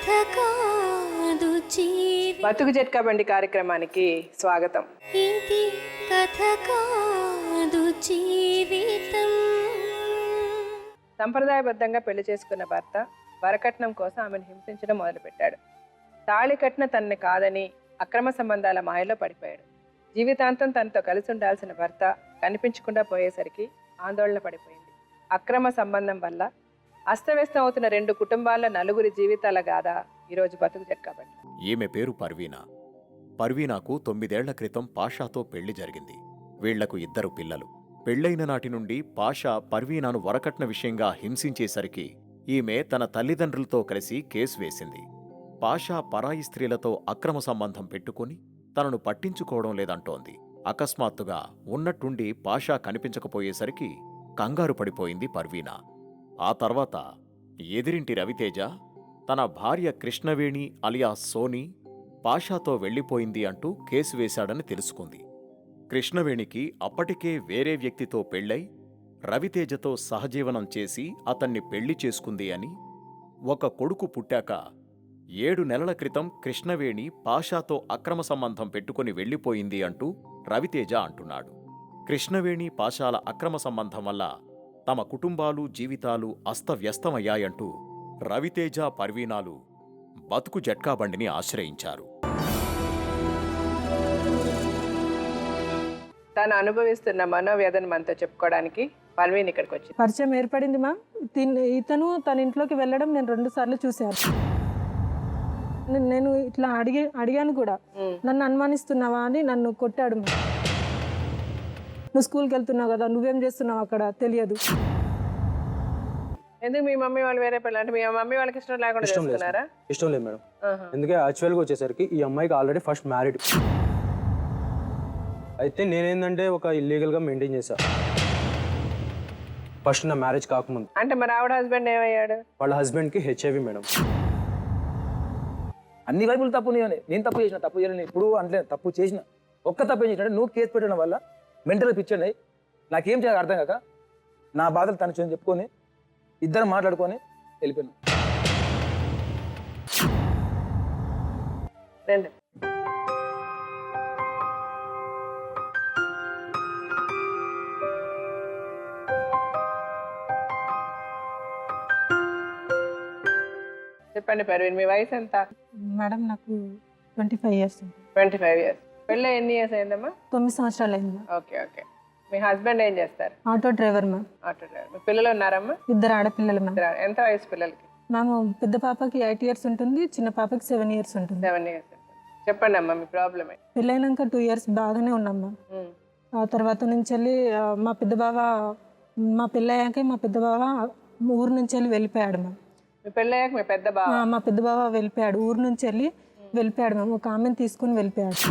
కథ కాదు జీవితం. బతుకు జట్కా బండి కార్యక్రమానికి స్వాగతం. ఇది కథ కాదు జీవితం. సంప్రదాయబద్ధంగా పెళ్లి చేసుకున్న భర్త వరకట్నం కోసం ఆమెను హింసించడం మొదలుపెట్టాడు. తాళి కట్టిన తనని కాదని అక్రమ సంబంధాల మాయలో పడిపోయాడు. జీవితాంతం తనతో కలిసి ఉండాల్సిన భర్త కనిపించకుండా పోయేసరికి ఆందోళన పడిపోయింది. అక్రమ సంబంధం వల్ల అస్తవ్యస్తం అవుతున్న 2 కుటుంబాల నలుగురి జీవితాల గాథ ఈరోజు బతుకు జట్కా బండి. ఈమె పేరు పర్వీనా. పర్వీనాకు 9 ఏళ్ల క్రితం పాషాతో పెళ్లి జరిగింది. వీళ్లకు 2 పిల్లలు. పెళ్లైన నాటి నుండి పాషా పర్వీనాను వరకట్న విషయంగా హింసించేసరికి ఈమె తన తల్లిదండ్రులతో కలిసి కేసు వేసింది. పాషా పరాయి స్త్రీలతో అక్రమ సంబంధం పెట్టుకుని తనను పట్టించుకోవడం లేదంటోంది. అకస్మాత్తుగా ఉన్నట్టుండి పాషా కనిపించకపోయేసరికి కంగారు పడిపోయింది పర్వీనా. ఆ తర్వాత ఎదిరింటి రవితేజ తన భార్య కృష్ణవేణి అలియా సోని పాషాతో వెళ్లిపోయింది అంటూ కేసు వేశాడని తెలుసుకుంది. కృష్ణవేణికి అప్పటికే వేరే వ్యక్తితో పెళ్లై రవితేజతో సహజీవనం చేసి అతన్ని పెళ్లి చేసుకుంది అని, ఒక కొడుకు పుట్టాక 7 నెలల క్రితం కృష్ణవేణి పాషాతో అక్రమ సంబంధం పెట్టుకుని వెళ్లిపోయింది అంటూ రవితేజ అంటున్నాడు. కృష్ణవేణి పాషాల అక్రమ సంబంధం వల్ల తమ కుటుంబాలు జీవితాలు అస్తవ్యస్తమయ్యాయంటూ రవితేజ పర్వీనాలు బతుకు జట్కా బండిని ఆశ్రయించారు. తాను అనుభవిస్తున్న మనోవ్యధను మనతో చెప్పుకోవడానికి పర్వీన్ ఇక్కడికి వచ్చింది. పరిచయం ఏర్పడింది మ్యామ్. ఇతను తన ఇంట్లోకి వెళ్ళడం నేను 2 సార్లు చూశాను. నేను ఇట్లా అడిగాను కూడా, నన్ను అనుమానిస్తున్నావా అని నన్ను కొట్టాడు. నువ్వు స్కూల్కి వెళ్తున్నావు కదా, నువ్వేం చేస్తున్నావు అక్కడ తెలియదు. ఎందుకు మీ మమ్మీ వాళ్ళు వేరే పెళ్ళి అంటే మీ మమ్మీ వాళ్ళకి ఇష్టం లేకుండా చేస్తున్నారా? ఇష్టం లేదు మేడం. ఎందుకంటే యాక్చువల్గా వచ్చేసరికి ఈ అమ్మాయికి ఆల్రెడీ ఫస్ట్ మ్యారీడ్. అయితే నేనేందంటే ఒక ఇల్లీగల్గా మెయింటైన్ చేశా ఫస్ట్ నా మ్యారేజ్ కాకముందు. అంటే మరి ఆవిడ హస్బెండ్ ఏమయ్యాడు? వాళ్ళ హస్బెండ్కి HIV మేడం. అన్ని వైపులు తప్పు నేను తప్పు చేసిన, తప్పు చేయను ఇప్పుడు అంటే తప్పు చేసిన ఒక్క తప్పు ఏం చేసిన, నువ్వు కేసు పెట్టడం వల్ల మెంటల్ పిక్చర్ అయ్యి నాకేం చేయాలి అర్థం కాక నా బాధలు తను చెప్పుకొని ఇద్దరు మాట్లాడుకొని వెళ్ళిపోయాను. చెప్పండి పర్వీన్, మీ వయసు ఎంత? మేడం నాకు 25 ఇయర్స్. 25 ఇయర్స్. పెళ్ళి ఎన్ని ఇయర్స్ అయిందమ్మా? 9 సంవత్సరాలు అయింది. Okay okay. మీ హస్బెండ్ ఏం చేస్తారు? Auto driver ma'am. Auto driver. మీ పిల్లలు ఉన్నారమ్మా? 2 ఆడపిల్లలు మ్యామ్. ఎంత వయసు పిల్లలకి? మేము పెద్ద పాపకి 8 ఇయర్స్ ఉంటుంది, చిన్న పాపకి 7 ఇయర్స్ ఉంటుంది. 7 ఇయర్స్. చెప్పండి అమ్మా మీ ప్రాబ్లమ్ ఏంటి? పెళ్ళైనాక 2 ఇయర్స్ బాగానే ఉన్నాం మ్యామ్. ఆ తర్వాత నుంచి వెళ్ళి మా పెద్ద బావ, మా పెళ్ళయ్యాక మా పెద్ద బావ ఊరు నుంచి వెళ్ళి వెళ్ళిపోయాడు మ్యామ్. మీ పెళ్ళయ్యాక మీ పెద్ద బావ? మా పెద్ద బావ వెళ్ళిపోయాడు, ఊరు నుంచి వెళ్ళిపోయాడు మ్యామ్. ఒక ఆమెను తీసుకుని వెళ్ళిపోయాడు.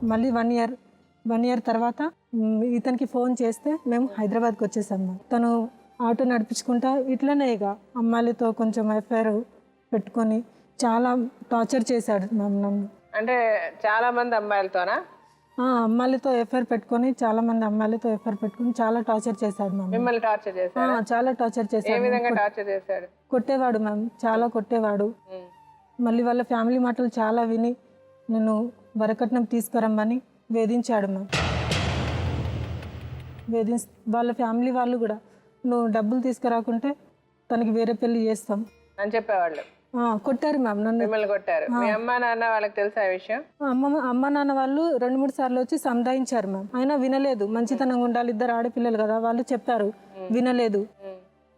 మళ్ళీ 1 ఇయర్ తర్వాత ఇతనికి ఫోన్ చేస్తే మేము హైదరాబాద్కి వచ్చేసాం మ్యామ్. తను ఆటో నడిపించుకుంటా ఇట్లనే ఇక అమ్మాయిలతో కొంచెం ఎఫ్ఐఆర్ పెట్టుకొని చాలా టార్చర్ చేశాడు మ్యామ్ నన్ను. అంటే చాలా మంది అమ్మాయిలతోనా? అమ్మాయిలతో ఎఫ్ఐఆర్ పెట్టుకొని చాలా టార్చర్ చేశాడు మ్యామ్. మిమ్మల్ని టార్చర్ చేశాడు? చాలా టార్చర్ చేశాడు. ఏ విధంగా టార్చర్ చేశాడు? కొట్టేవాడు మ్యామ్, చాలా కొట్టేవాడు. మళ్ళీ వాళ్ళ ఫ్యామిలీ మాటలు చాలా విని నేను వరకట్నం తీసుకురమ్మని వేధించాడు మ్యామ్. వాళ్ళ ఫ్యామిలీ వాళ్ళు కూడా నువ్వు డబ్బులు తీసుకురాకుంటే తనకి వేరే పెళ్లి చేస్తాం అని చెప్పేవాళ్ళు. కొట్టారు మ్యామ్ నన్ను. మిమ్మల్ని కొట్టారు? మీ అమ్మ నాన్న వాళ్ళకి తెలుసా ఈ విషయం? అమ్మ నాన్న వాళ్ళు 2-3 సార్లు వచ్చి సంధాయించారు మ్యామ్. అయినా వినలేదు. మంచితనంగా ఉండాలి, 2 ఆడపిల్లలు కదా, వాళ్ళు చెప్పారు, వినలేదు.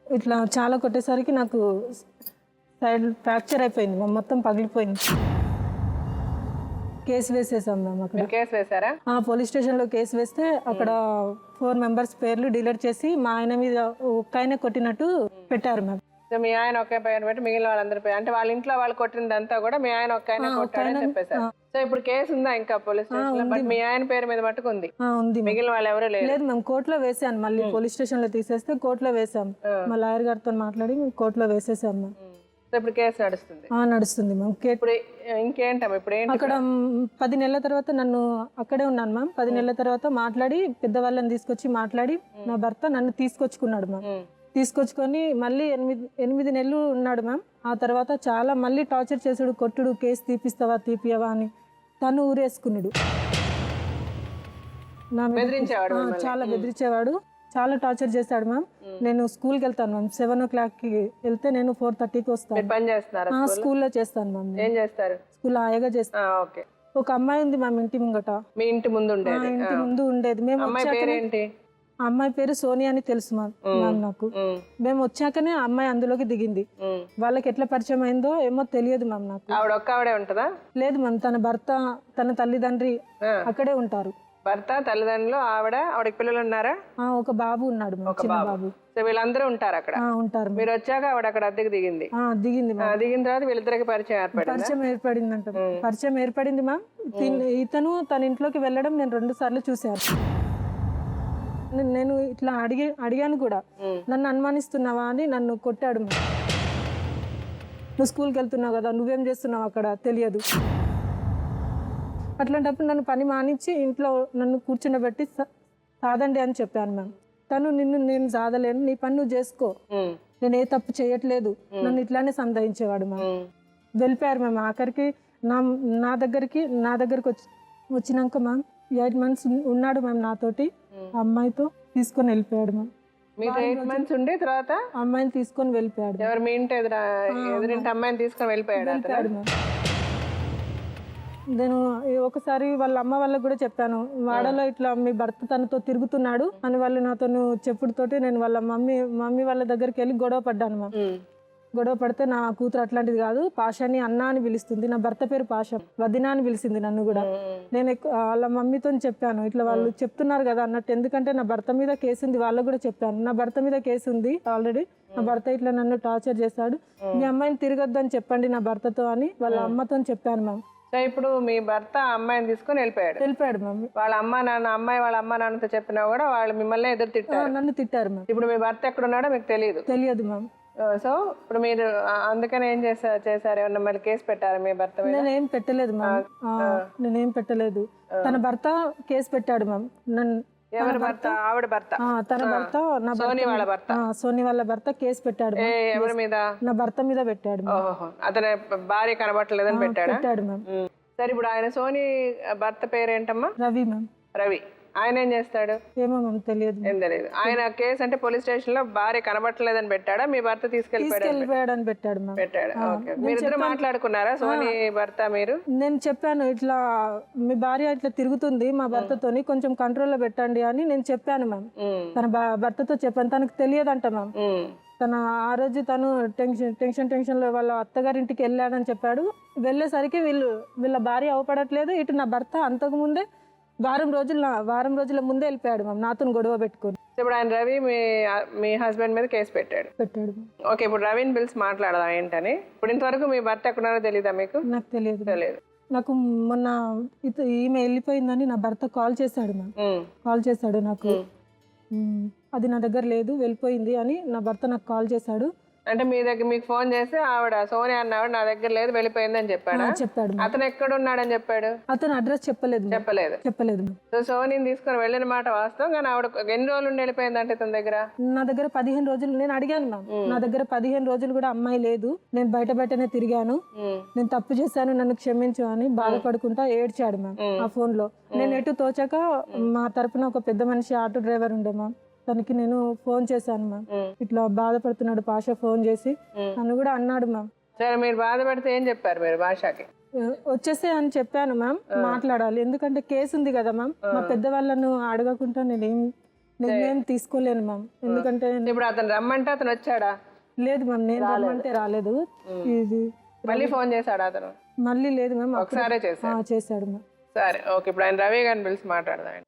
ఇట్లా చాలా కొట్టేసరికి నాకు సైడ్ ఫ్రాక్చర్ అయిపోయింది మ్యామ్, మొత్తం పగిలిపోయింది. కేసు వేసేసాం మ్యామ్ అక్కడ. కేసు వేసారా? పోలీస్ స్టేషన్లో కేసు వేస్తే అక్కడ 4 మెంబర్స్ పేర్లు డిలీట్ చేసి మా ఆయన మీద ఒక్క ఆయన కొట్టినట్టు పెట్టారు మ్యామ్. మీ ఆయన ఒకే పేరు పెట్టి మిగిలిన వాళ్ళందరి పేరు, అంటే వాళ్ళ ఇంట్లో వాళ్ళు కొట్టినదంతా కూడా మీ ఆయన ఒక్క ఆయన కొట్టాడని చెప్పేశారు. సో ఇప్పుడు కేసు ఉందా ఇంకా పోలీస్ స్టేషన్? బట్ మీ ఆయన పేరు మీద మట్టుకు ఉంది. మిగిలిన వాళ్ళు ఎవరు లేదు మేము కోర్టులో వేసాను. మళ్ళీ పోలీస్ స్టేషన్ లో తీసేస్తే కోర్టులో వేసాం. మా లాయర్ గారితో మాట్లాడి కోర్టులో వేసేసాం మ్యామ్. ఇప్పుడు కేసు నడుస్తుంది? నడుస్తుంది మ్యామ్. ఇప్పుడు ఇంకేంటమ్మా ఇప్పుడు అక్కడ 10 నెలల తర్వాత నన్ను అక్కడే ఉన్నాను మ్యామ్. 10 నెలల తర్వాత మాట్లాడి పెద్దవాళ్ళని తీసుకొచ్చి మాట్లాడి నా భర్త నన్ను తీసుకొచ్చుకున్నాడు మ్యామ్. తీసుకొచ్చుకొని మళ్ళీ 8 నెలలు ఉన్నాడు మ్యామ్. ఆ తర్వాత చాలా మళ్ళీ టార్చర్ చేసాడు, కొట్టుడు, కేసు తీపిస్తావా తీపియవా అని. తను ఊరేసుకున్నాడు. నా మీద బెదిరించేవాడు చాలా బెదిరించేవాడు, చాలా టార్చర్ చేశాడు మ్యామ్. నేను స్కూల్కి వెళ్తాను మ్యామ్, 7 o'clockకి వెళ్తే నేను 4:30కి వస్తాను. పని చేస్తున్నారా స్కూల్లో చేస్తాను మ్యామ్. ఏం చేస్తారు స్కూల్లో హాయిగా చేస్తాను. ఓకే. ఒక అమ్మాయి ఉంది మ్యామ్ ఇంటి ముంగట. మీ ఇంటి ముందు మా ఉండేది ఇంటి ముందు ఉండేది. మేము అమ్మాయి వచ్చాకనే పేరేంటి? ఆ అమ్మాయి పేరు సోనియా అని తెలుసు మ్యామ్ నాకు. మేము వచ్చాకనే ఆ అమ్మాయి అందులోకి దిగింది. వాళ్ళకి ఎట్లా పరిచయం అయిందో ఏమో తెలియదు మ్యామ్ నాకు. ఆవిడ ఒక్క ఆవిడే ఉంటుందా? లేదు మ్యామ్, తన భర్త తన తల్లిదండ్రి అక్కడే ఉంటారు. భర్త, తల్లిదండ్రులు, ఆవిడకి పిల్లలు ఉన్నారా? ఒక బాబు ఉన్నాడు మ్యామ్, చిన్న బాబు. సో వీళ్ళందరూ ఉంటారు అక్కడ. ఉంటారు. మీరు వచ్చాక ఆవిడ అక్కడ అద్దెకి దిగింది. దిగింది మ్యామ్. దిగిన తర్వాత వీళ్ళిద్దరికి పరిచయం ఏర్పడింది. పరిచయం ఏర్పడిందంట. పరిచయం ఏర్పడింది మ్యామ్. ఇతను తన ఇంట్లోకి వెళ్ళడం నేను 2 సార్లు చూశాను. నేను ఇట్లా అడిగాను కూడా, నన్ను అనుమానిస్తున్నావా అని నన్ను కొట్టాడు మ్యామ్. నువ్వు స్కూల్కి వెళ్తున్నావు కదా, నువ్వేం చేస్తున్నావు అక్కడ తెలియదు. అట్లాంటప్పుడు నన్ను పని మానించి ఇంట్లో నన్ను కూర్చుండబెట్టి సాదండి అని చెప్పాను మ్యామ్. తను నేను సాదలేను, నీ పని నువ్వు చేసుకో, నేను ఏ తప్పు చేయట్లేదు, నన్ను ఇట్లానే సంధాయించేవాడు మ్యామ్. వెళ్ళిపోయారు మ్యామ్. ఆఖరికి నా దగ్గరికి వచ్చినాక మ్యామ్ 8 months ఉన్నాడు మ్యామ్ నాతోటి. ఆ అమ్మాయితో తీసుకొని వెళ్ళిపోయాడు మ్యామ్. మీతో 8 months ఉండి తర్వాత అమ్మాయిని తీసుకొని వెళ్ళిపోయాడు. ఎవరు మీ ఇంటి ఎదురింటి అమ్మాయిని తీసుకొని వెళ్ళిపోయాడు మ్యామ్. నేను ఒకసారి వాళ్ళ అమ్మ వాళ్ళకి కూడా చెప్పాను, వాడలో ఇట్లా మీ భర్త తనతో తిరుగుతున్నాడు అని వాళ్ళు నాతో చెప్పుడుతోటి నేను వాళ్ళ మమ్మీ వాళ్ళ దగ్గరికి వెళ్ళి గొడవ పడ్డాను మ్యామ్. గొడవ పడితే నా కూతురు అట్లాంటిది కాదు, పాషాని అన్న అని పిలుస్తుంది, నా భర్త పేరు పాష, వదిన అని పిలిచింది నన్ను కూడా. నేను వాళ్ళ మమ్మీతో చెప్పాను, ఇట్లా వాళ్ళు చెప్తున్నారు కదా అన్నట్టు, ఎందుకంటే నా భర్త మీద కేసు ఉంది, వాళ్ళకు కూడా చెప్పాను, నా భర్త మీద కేసు ఉంది ఆల్రెడీ, నా భర్త ఇట్లా నన్ను టార్చర్ చేశాడు, మీ అమ్మాయిని తిరగొద్దని చెప్పండి నా భర్తతో అని వాళ్ళ అమ్మతో చెప్పాను మ్యామ్. సో ఇప్పుడు మీ భర్త అమ్మాయిని తీసుకొని వెళ్ళిపోయాడు మ్యామ్. వాళ్ళ అమ్మాయి వాళ్ళ అమ్మ నాన్నతో చెప్పినా కూడా వాళ్ళు మిమ్మల్ని ఎదురు తిట్టారు. నన్ను తిట్టారు మ్యామ్. ఇప్పుడు మీ భర్త ఎక్కడ ఉన్నాడో మీకు తెలియదు మ్యామ్. సో ఇప్పుడు మీరు అందుకని ఏం చేశారు? ఏమన్నా మళ్ళీ కేసు పెట్టారు మీ భర్త మీద? నేనేం పెట్టలేదు మ్యామ్, నేనేం పెట్టలేదు. తన భర్త కేసు పెట్టాడు మ్యామ్. ఎవరి భర్త? ఆవిడ భర్త. తన భర్త, నా సోని వాళ్ళ భర్త. సోని వాళ్ళ భర్త కేసు పెట్టాడు. ఎవరి మీద? నా భర్త మీద పెట్టాడు. అతని భార్య కనబట్టలేదని పెట్టాడు మ్యామ్. సరే ఇప్పుడు ఆయన సోని భర్త పేరేంటమ్మా? రవి మ్యామ్. రవి. ఆయన ఏం చేస్తాడు? ఏమో మ్యామ్ తెలియదు. ఏం తెలియదు. ఆయన కేసు అంటే పోలీస్ స్టేషన్ లో భార్య కనబట్టలేదని పెట్టాడా, మీ భర్త తీసుకెళ్ళిపోయాడని పెట్టాడు మ్యామ్. పెట్టాడు. ఓకే. మీరిద్దరు మాట్లాడుకున్నారా సోని భర్త మీరు? నేను చెప్పాను, ఇట్లా మీ భార్య ఇట్లా తిరుగుతుంది మా భర్తతోని, కొంచెం కంట్రోల్లో పెట్టండి అని నేను చెప్పాను మ్యామ్. తన భర్తతో చెప్పాను, తనకు తెలియదంట మ్యామ్. ఆ రోజు తను టెన్షన్ లో వాళ్ళ అత్తగారింటికి వెళ్ళాడని చెప్పాడు. వెళ్ళేసరికి వీళ్ళ భార్య అవపడట్లేదు, ఇటు నా భర్త అంతకుముందే వారం రోజుల ముందే వెళ్ళిపోయాడు మ్యామ్, నాతో గొడవ పెట్టుకొని. ఇప్పుడు ఆయన రవి మీ హస్బెండ్ మీద కేసు పెట్టాడు. ఓకే, ఇప్పుడు రవిని పిలిచి మాట్లాడదాం ఏంటని. ఇప్పుడు ఇంతవరకు మీ భర్త ఎక్కడున్నారో తెలీదా మీకు? నాకు తెలియదు. నాకు మొన్న ఈమె వెళ్ళిపోయిందని నా భర్త కాల్ చేశాడు మ్యామ్. కాల్ చేశాడు నాకు, అది నా దగ్గర లేదు, వెళ్ళిపోయింది అని నా భర్త నాకు కాల్ చేశాడు. అంటే మీకు ఫోన్ చేసి ఆవిడ సోనియా అన్నావిడ నా దగ్గర లేదు వెళ్ళిపోయింది అని చెప్పాడు. అతను ఎక్కడ ఉన్నాడని చెప్పాడు? అతను అడ్రస్ చెప్పలేదు. సో సోనిని తీసుకొని వెళ్ళిన మాట వాస్తవం, కానీ ఆవిడ ఎన్ని రోజులు ఉండి వెళ్ళిపోయింది అంటే తన దగ్గర? నా దగ్గర 15 రోజులు. నేను అడిగాను మ్యామ్, నా దగ్గర 15 రోజులు కూడా అమ్మాయి లేదు, నేను బయటనే తిరిగాను, నేను తప్పు చేశాను, నన్ను క్షమించు అని బాధపడుకుంటా ఏడ్చాడు మ్యామ్ ఆ ఫోన్ లో. నేను ఎటు తోచాక మా తరపున ఒక పెద్ద మనిషి ఆటో డ్రైవర్ ఉండే మ్యామ్, తనకి నేను ఫోన్ చేశాను మ్యామ్, ఇట్లా బాధపడుతున్నాడు పాష, ఫోన్ చేసి నన్ను కూడా అన్నాడు మ్యామ్. సరే, మీరు బాధపడితే ఏం చెప్పారు మీరు భాషకి? వచ్చేసే అని చెప్పాను మ్యామ్, మాట్లాడాలి, ఎందుకంటే కేసు ఉంది కదా మ్యామ్, మా పెద్దవాళ్ళను అడగకుండా నేనేం తీసుకోలేను మ్యామ్, ఎందుకంటే ఇప్పుడు అతను రమ్మంటే అతను వచ్చాడా? లేదు మ్యామ్, నేను రమ్మంటే రాలేదు. ఇది మళ్ళీ ఫోన్ చేశాడు అతను? మళ్ళీ లేదు మ్యామ్, ఒకసారే చేశాడు మ్యామ్. సరే, ఓకే, ఇప్పుడు ఆయన రవి గారిని పిలిచి మాట్లాడదాం.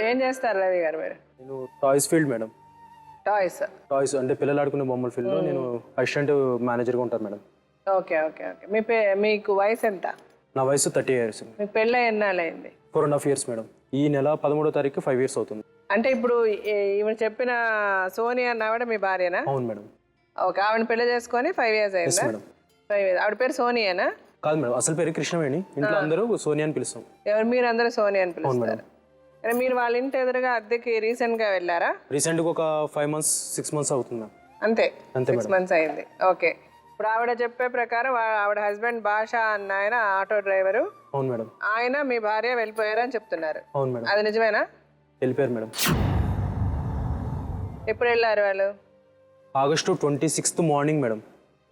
ఏం చేస్తారు రవి గారు మీరు? నేను టాయ్స్ ఫీల్డ్ మేడం. టాయ్స్ అంటే పిల్లలు ఆడుకునే బొమ్మల ఫీల్డ్ లో నేను అసిస్టెంట్ మేనేజర్గా ఉంటాను మేడం. ఓకే. మీకు వయసు ఎంత? నా వయసు 30 years. మీ పెళ్ళి ఎన్నాళ్ళైంది? 4.5 years మేడం. ఈ నెల 13వ తారీఖు 5 years అవుతుంది. అంటే ఇప్పుడు ఈమె చెప్పిన సోనియా అన్నావిడ మీ భార్యనా? అవును మేడం. ఓకే, ఆవిడ పెళ్లి చేసుకొని 5 years అయిందా? 5 years. ఆవిడ పేరు సోనియానా? కాదు మేడం, అసలు పేరు కృష్ణవేణి, ఇంట్లో అందరూ సోనియా అని పిలుస్తాం. ఎవరు మీరందరూ సోనియా అని పిలుస్తారు? మేడం. కానీ మీరు వాళ్ళ ఇంటి ఎదురుగా అద్దెకి రీసెంట్ గా వెళ్ళారా? రీసెంట్గా ఒక 5 months 6 months అవుతుంది మ్యామ్. అంతే, అంతే 6 months అయింది. ఓకే. ఇప్పుడు ఆవిడ చెప్పే ప్రకారం ఆవిడ హస్బెండ్ భాష అన్న ఆయన ఆటో డ్రైవరు, అవును మేడం. ఆయన మీ భార్య వెళ్ళిపోయారని చెప్తున్నారు. అవును మేడం, అది నిజమేనా? వెళ్ళిపోయారు మేడం. ఎప్పుడు వెళ్ళారు వాళ్ళు? August 26th morning madam.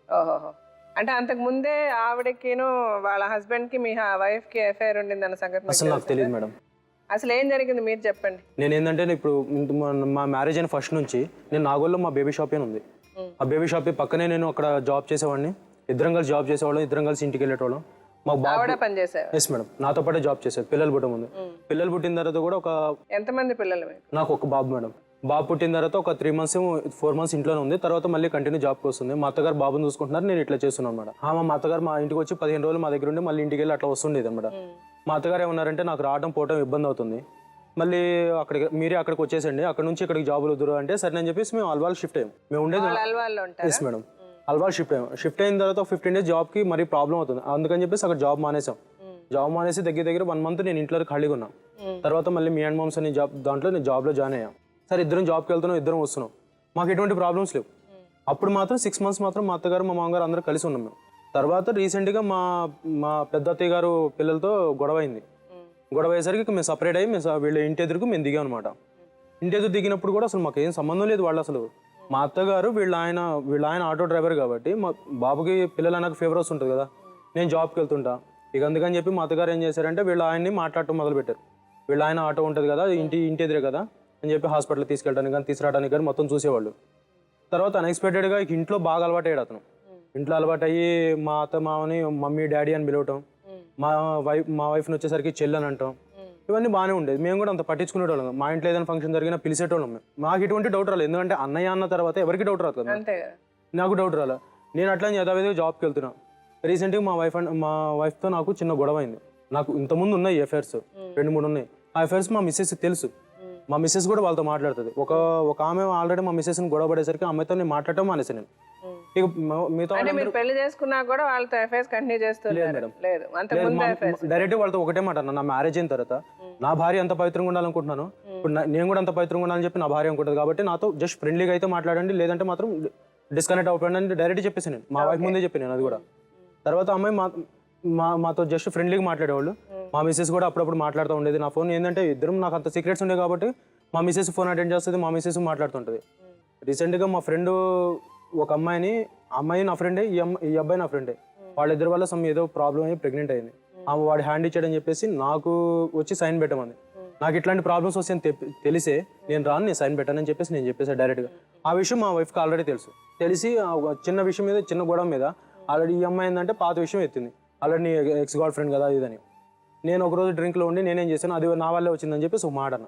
ఓహోహో. అంటే అంతకు ముందే ఆవిడకిను వాళ్ళ హస్బెండ్ కి మీ వైఫ్ కి అఫైర్ ఉండిందన్న సంగతి మీకు అసలు నాకు తెలుసా? తెలియదు మేడం. అసలు ఏం జరిగింది మీరు చెప్పండి. నేను ఏంటంటే ఇప్పుడు మా మ్యారేజ్ అయిన ఫస్ట్ నుంచి నేను నాగోల్లో మా బేబీ షాప్ ఉంది. ఆ బేబీ షాప్ పక్కనే నేను అక్కడ జాబ్ చేసేవాడిని. ఇద్దరం కలిసి జాబ్ చేసేవాళ్ళం, ఇద్దరం కలిసి ఇంటికి వెళ్ళేటోళ్ళం. మాకు బాగా ఆవిడ పని చేసేవారు? ఎస్ మేడం, నాతో పాటే జాబ్ చేసేది. పిల్లలు పుట్టే ముందు, పిల్లలు పుట్టిన తర్వాత కూడా ఒక ఎంతమంది పిల్లలు మీకు? నాకు ఒక బాబు మేడం. బాబు పుట్టిన తర్వాత ఒక 3 months 4 months ఇంట్లోనే ఉంది. తర్వాత మళ్ళీ కంటిన్యూ జాబ్కి వస్తుంది. మా అత్తగారు బాబుని చూసుకుంటున్నారు, నేను ఇట్లా చేస్తున్నాను అనమాట. మా అత్తగారు మా ఇంటికి వచ్చి 15 రోజులు మా దగ్గర ఉండి మళ్ళీ ఇంటికి వెళ్ళి అట్లా వస్తుండేది అనమాట. మా అత్తగారు ఏమన్నారంటే నాకు రావడం పోవడం ఇబ్బంది అవుతుంది, మళ్ళీ అక్కడికి వచ్చేసండి, అక్కడ నుంచి ఇక్కడికి జాబులు వద్దురు అంటే సరే అని చెప్పేసి మేము అల్వాల్ షిఫ్ట్ అయ్యాం. మేము ఉండేది అల్వాల్లో ఉంటారు? ఎస్ మేడం, అల్వాల్ షిఫ్ట్ అయ్యాం. షిఫ్ట్ అయిన తర్వాత 15 days జాబ్కి మరీ ప్రాబ్లం అవుతుంది, అందుకని చెప్పేసి అక్కడ జాబ్ మానేసాం. జాబ్ మానేసి దగ్గర 1 month నేను ఇంట్లో ఖాళీగా ఉన్నాను. తర్వాత మళ్ళీ మీ అండ్ మామ్స్ అనే జాబ్ దాంట్లో నేను జాబ్లో జాయిన్ అయ్యాం. సరే ఇద్దరం జాబ్కి వెళ్తున్నాం, ఇద్దరం వస్తున్నాం, మాకు ఎటువంటి ప్రాబ్లమ్స్ లేవు. అప్పుడు మాత్రం 6 months మాత్రం మా అత్తగారు మా మామగారు అందరూ కలిసి ఉన్నాం మేము. తర్వాత రీసెంట్గా మా పెద్ద అత్తయ్య గారు పిల్లలతో గొడవ అయింది. గొడవ అయ్యేసరికి మేము సపరేట్ అయ్యి వీళ్ళ ఇంటి ఎదురుకు మేము దిగాం అనమాట. ఇంటి ఎదురు దిగినప్పుడు కూడా అసలు మాకు ఏం సంబంధం లేదు వాళ్ళు అసలు. మా అత్తగారు వీళ్ళ ఆయన ఆటో డ్రైవర్ కాబట్టి మా బాబుకి పిల్లలు నాకు ఫేవర్ వస్తుంటుంది కదా, నేను జాబ్కి వెళ్తుంటా. ఇక అందుకని చెప్పి మా అత్తగారు ఏం చేశారంటే వీళ్ళ ఆయన్ని మాట్లాడటం మొదలుపెట్టారు. వీళ్ళ ఆయన ఆటో ఉంటుంది కదా, ఇంటి ఎదురే కదా అని చెప్పి హాస్పిటల్ తీసుకెళ్ళడానికి కానీ తీసుకురావడానికి కానీ మొత్తం చూసేవాళ్ళు. తర్వాత అన్ఎక్స్పెక్టెడ్గా ఇంట్లో బాగా అలవాటు అయ్యాడు అతను. ఇంట్లో అలవాటు అయ్యి మా అత్త మామని మమ్మీ డాడీ అని పిలవటం, మా వైఫ్ని వచ్చేసరికి చెల్లని అంటాం, ఇవన్నీ బాగానే ఉండేది. మేము కూడా అంత పట్టించుకునేటోళ్ళం. మా ఇంట్లో ఏదైనా ఫంక్షన్ జరిగినా పిలిచేటోళ్ళం మేము. మాకు ఎటువంటి డౌట్ రాలేదు, ఎందుకంటే అన్నయ్య అన్న తర్వాత ఎవరికి డౌట్ రాదు కదా. నాకు డౌట్ రాలేదు. నేను అట్లా యథావిధిగా జాబ్కి వెళ్తున్నా. రీసెంట్గా మా వైఫ్తో నాకు చిన్న గొడవ అయింది. నాకు ఇంతకుముందు ఉన్నాయి అఫైర్స్, 2-3 ఉన్నాయి. ఆ అఫైర్స్ మా మిస్సెస్కి తెలుసు. మా మిస్సెస్ కూడా వాళ్ళతో మాట్లాడుతుంది. ఒక ఆమె ఆల్రెడీ మా మిస్సెస్ని గొడవ పడేసరికి ఆమెతో నేను మాట్లాడటం మానేసి నేను ఇక మీతో పెళ్లి చేసుకున్నా కూడా వాళ్ళతో అఫైర్స్ కంటిన్యూ చేస్తున్నారు? డైరెక్ట్ వాళ్ళతో ఒకటే మాట, నా మ్యారేజ్ అయిన తర్వాత నా భార్య అంత పవిత్రంగా ఉండాలనుకుంటున్నాను, ఇప్పుడు నేను కూడా అంత పవిత్రంగా ఉండాలని చెప్పి నా భార్య అనుకుంటుంది కాబట్టి నాతో జస్ట్ ఫ్రెండ్లీగా అయితే మాట్లాడండి, లేదంటే మాత్రం డిస్కనెక్ట్ అవుతాను అని డైరెక్ట్ చెప్పేసి నేను మా వైఫ్ ముందే చెప్పాను నేను అది కూడా. తర్వాత అమ్మాయి మాతో జస్ట్ ఫ్రెండ్లీగా మాట్లాడేవాళ్ళు. మా మిస్సెస్ కూడా అప్పుడప్పుడు మాట్లాడుతూ ఉండేది. నా ఫోన్ ఏంటంటే ఇద్దరం నాకు అంత సీక్రెట్స్ ఉండే కాబట్టి మా మిస్సెస్ ఫోన్ అటెండ్ చేస్తుంది, మా మిస్సెస్ మాట్లాడుతుంటుంది. రీసెంట్గా మా ఫ్రెండ్ ఒక అమ్మాయి నా ఫ్రెండే, ఈ అబ్బాయి నా ఫ్రెండే. వాళ్ళిద్దరి వల్ల ఏదో ప్రాబ్లం అయ్యి ప్రెగ్నెంట్ అయింది. ఆమె వాడి హ్యాండ్ ఇచ్చాడని చెప్పేసి నాకు వచ్చి సైన్ పెట్టమని. నాకు ఇట్లాంటి ప్రాబ్లమ్స్ వస్తాయని తెలిసే నేను సైన్ పెట్టానని చెప్పేసి నేను చెప్పేసాను డైరెక్ట్గా. ఆ విషయం మా వైఫ్కి ఆల్రెడీ తెలిసి చిన్న విషయం మీద, చిన్న గొడవ మీద ఆల్రెడీ ఈ అమ్మాయి ఏంటంటే పాత విషయం ఎత్తింది, ఆల్రెడీ నీ ఎక్స్ గర్ల్ ఫ్రెండ్ కదా ఇదని. నేను ఒకరోజు డ్రింక్లో ఉండి నేనేం చేశాను, అది నా వల్లే వచ్చిందని చెప్పేసి ఒక మాట అన్న.